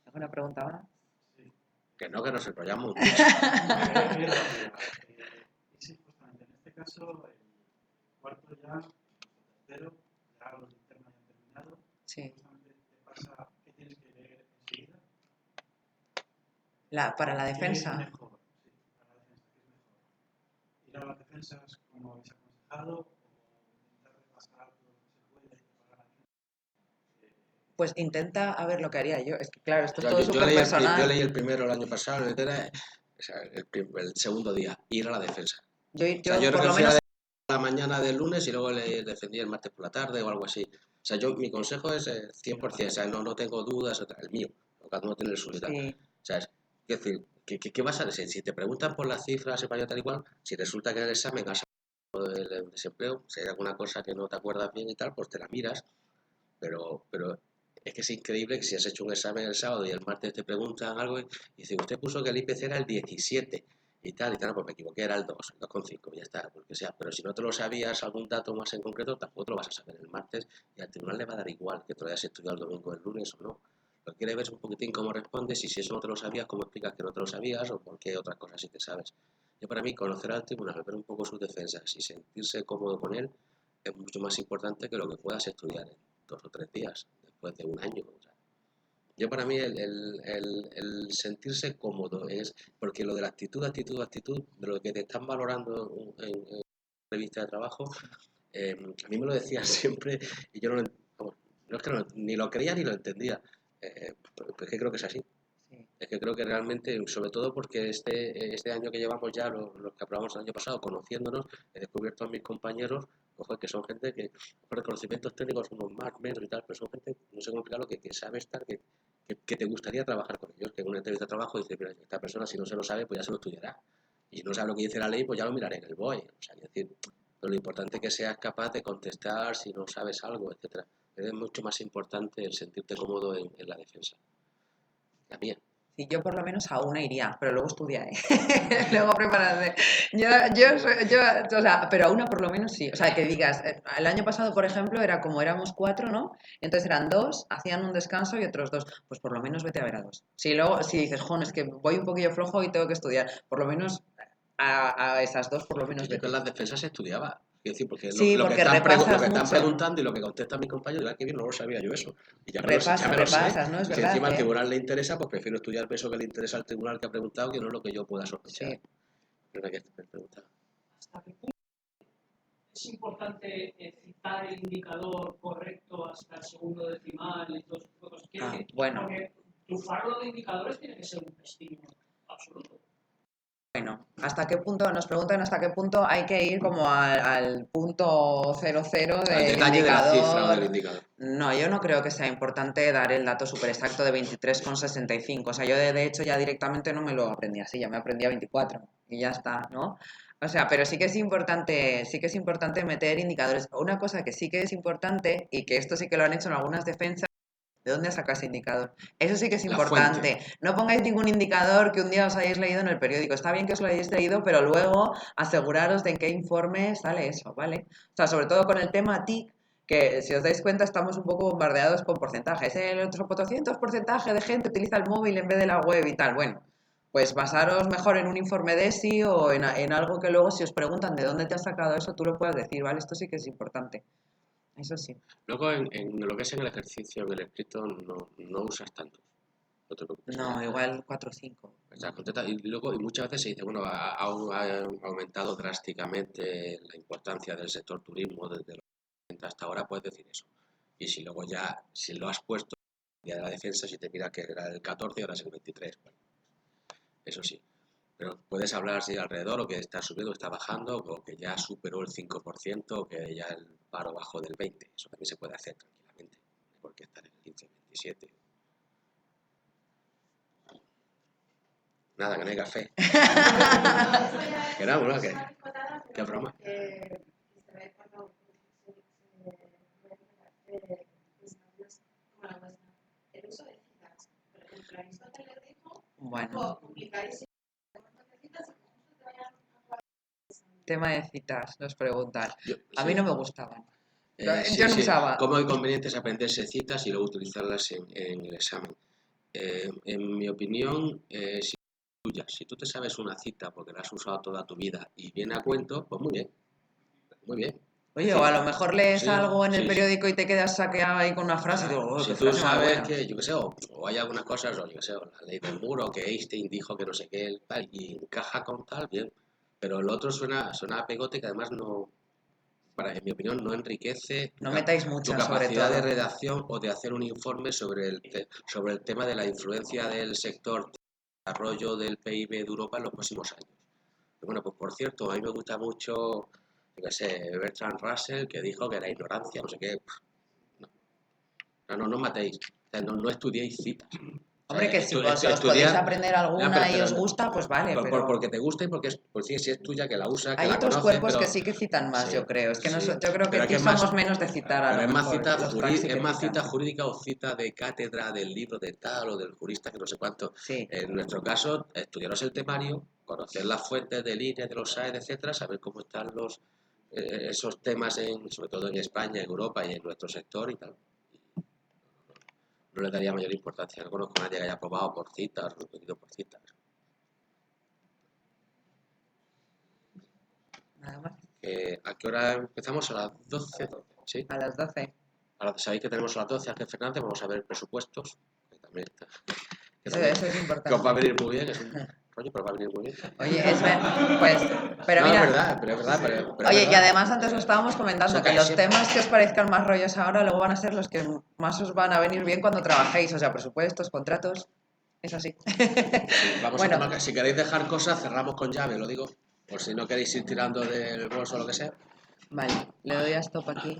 ¿Alguna pregunta ahora? Sí. Que nos enrollamos. Y sí, justamente en este caso, el cuarto ya, el tercero, ya los internos ya han terminado. Sí. Justamente te pasa que tienes que leer enseguida. Para la defensa. ¿Qué es mejor? Sí, para la defensa, ¿qué es mejor? Ir a las defensas como habéis aconsejado o intentar repasar todo lo que se puede y preparar la defensa. Pues intenta a ver lo que haría yo. Es que claro, esto es O sea, todo súper personal. yo leí el primero el año pasado, el segundo día, ir a la defensa. Yo O sea, yo por lo reconocía menos la mañana del lunes y luego le defendí el martes por la tarde o algo así. O sea, mi consejo es 100%, o sea, no tengo dudas, el mío, cada uno tiene el suyo y tal. Sí. O sea, es decir, ¿qué vas a decir? Si te preguntan por las cifras y para allá tal y cual, si resulta que en el examen has hablado del desempleo, si hay alguna cosa que no te acuerdas bien y tal, pues te la miras, pero es que es increíble que si has hecho un examen el sábado y el martes te preguntan algo y dicen, usted puso que el IPC era el 17 y tal, pues me equivoqué, era el 2, el 2,5, ya está, porque sea. Pero si no te lo sabías, algún dato más en concreto, tampoco te lo vas a saber el martes y al tribunal le va a dar igual que te lo hayas estudiado el domingo o el lunes o no. Lo que quiere ver es un poquitín cómo respondes y si eso no te lo sabías, cómo explicas que no te lo sabías o por qué otras cosas sí te sabes. Yo para mí, conocer al tribunal, ver un poco sus defensas y sentirse cómodo con él es mucho más importante que lo que puedas estudiar en 2 o 3 días, después de un año. O sea, yo para mí el sentirse cómodo es, porque lo de la actitud, de lo que te están valorando en revista de trabajo, a mí me lo decían siempre y yo no es que ni lo creía ni lo entendía. Pues es que creo que es así. Sí. Es que creo que realmente, sobre todo porque este año que llevamos ya, los que aprobamos el año pasado, conociéndonos, he descubierto a mis compañeros, ojo, que son gente que, por conocimientos técnicos, unos más, menos y tal, pero son gente, no sé cómo explicarlo, que sabe estar, que te gustaría trabajar con ellos, que en una entrevista de trabajo dice, mira, esta persona si no se lo sabe, pues ya se lo estudiará. Y si no sabe lo que dice la ley, pues ya lo miraré en el BOE. O sea, es decir, pero lo importante es que seas capaz de contestar si no sabes algo, etcétera. Es mucho más importante el sentirte cómodo en la defensa. La mía. Sí, yo por lo menos a una iría, pero luego estudia, ¿eh? Luego prepárate. O sea, pero a una por lo menos sí. O sea, que digas, el año pasado, por ejemplo, era como éramos 4, ¿no? Entonces eran 2, hacían un descanso y otros 2. Pues por lo menos vete a ver a 2. Si luego, si dices, joder, es que voy un poquillo flojo y tengo que estudiar, por lo menos a esas 2 por lo menos Yo que vete. en las defensas se estudiaba. Es decir, porque Sí, lo que porque están, repasas lo que están mucho. preguntando y lo que contestan mis compañeros, que bien, no lo sabía yo eso. Y ya me lo sé. Repasas, ¿no? Es Y si verdad, encima al ¿eh? tribunal le interesa, pues prefiero estudiar eso que le interesa al tribunal que ha preguntado, que no es lo que yo pueda sospechar. Sí. Pero que preguntar. ¿Hasta qué punto es importante citar el indicador correcto hasta el segundo decimal y todos esos cosas? Bueno. Porque tu fardo de indicadores tiene que ser un destino absoluto. Bueno, ¿hasta qué punto? Nos preguntan hasta qué punto hay que ir como al punto 00 Al del detalle de la cifra o indicador. del indicador. No, yo no creo que sea importante dar el dato súper exacto de 23,65. O sea, yo de hecho ya directamente no me lo aprendí así, ya me aprendí a 24 y ya está, ¿no? O sea, pero sí que es importante meter indicadores. Una cosa que sí que es importante, y que esto sí que lo han hecho en algunas defensas, ¿de dónde sacas indicador? Eso sí que es La importante. fuente. No pongáis ningún indicador que un día os hayáis leído en el periódico. Está bien que os lo hayáis leído, pero luego aseguraros de en qué informe sale eso, ¿vale? O sea, sobre todo con el tema TIC, que si os dais cuenta estamos un poco bombardeados con porcentajes. El otro 400% de gente utiliza el móvil en vez de la web y tal. Bueno, pues basaros mejor en un informe de ESI o en algo que luego si os preguntan de dónde te has sacado eso, tú lo puedas decir, ¿vale? Esto sí que es importante. Eso sí. Luego, en lo que es en el ejercicio, en el escrito, no usas tantos. No te preocupes. No, igual 4 o 5. Estás contenta. Y luego, y muchas veces se dice, bueno, ha aumentado drásticamente la importancia del sector turismo desde los 90 hasta ahora, puedes decir eso. Y si luego ya, si lo has puesto el día de la defensa, si te mira que era el 14 y ahora es el 23, bueno, eso sí. Pero puedes hablar si alrededor, o que está subiendo, o está bajando, o que ya superó el 5%, o que ya el paro bajó del 20%. Eso también se puede hacer tranquilamente. Porque estar en el 15, 27. Nada, que no hay café. Que no, bueno, que broma. Bueno, tema de citas, nos preguntan. A mí no me gustaban. Yo no usaba. ¿Cómo es conveniente es aprenderse citas y luego utilizarlas en el examen? En mi opinión, si tú te sabes una cita porque la has usado toda tu vida y viene a cuento, pues muy bien. Muy bien. Oye, o a lo mejor lees Sí, algo en el sí, periódico y te quedas saqueado ahí con una frase y digo, oh, si qué tú frase más sabes buena. que, yo qué sé, o hay algunas cosas, o yo qué sé, o la ley del muro, que Einstein dijo que no sé qué, tal, y encaja con tal, bien. Pero el otro suena a pegote que además no, en mi opinión, no enriquece No metáis tu muchas, sobre capacidad de todo. redacción o de hacer un informe sobre el tema de la influencia del sector de desarrollo del PIB de Europa en los próximos años. Y bueno, pues por cierto, a mí me gusta mucho, yo qué sé, Bertrand Russell, que dijo que la ignorancia, no sé qué. No matéis, o sea, no estudiéis citas. Hombre, que si Estu- os estudiar- podéis aprender Ya, alguna y pero os gusta, pues vale, pero... porque te gusta y porque pues sí, si es tuya, que la usa, que Hay la otros conoce, cuerpos pero que sí que citan más, sí, yo creo. Es que sí. yo creo que Pero es aquí que es más, somos menos de citar a pero lo es más mejor. cita Los cracks sí que es más citan. cita jurídica o cita de cátedra del libro de tal o del jurista que no sé cuánto. Sí, En nuestro caso, estudiaros el temario, conocer las fuentes de línea de los SAES, etcétera, saber cómo están esos temas sobre todo en España, en Europa y en nuestro sector y tal. No le daría mayor importancia. No conozco a nadie que haya aprobado por citas, repetido por citas. nada más. ¿A qué hora empezamos? A las 12. ¿Sí? A las 12. Sabéis que tenemos a las 12 Ángel Fernández, vamos a ver presupuestos. Que también, Eso es que os va a importante. venir muy bien, es un rollo, pero va a venir muy bien. Oye, pues, pero No, mira, es verdad, pero es verdad. Pero oye, es y verdad. además antes lo estábamos comentando, Eso que cae los siempre. temas que os parezcan más rollos ahora luego van a ser los que más os van a venir bien cuando trabajéis, o sea, presupuestos, contratos, es así. Vamos Bueno. a tomar, si queréis dejar cosas, cerramos con llave, lo digo. Por si no queréis ir tirando del bolso o lo que sea. Vale, le doy a stop aquí.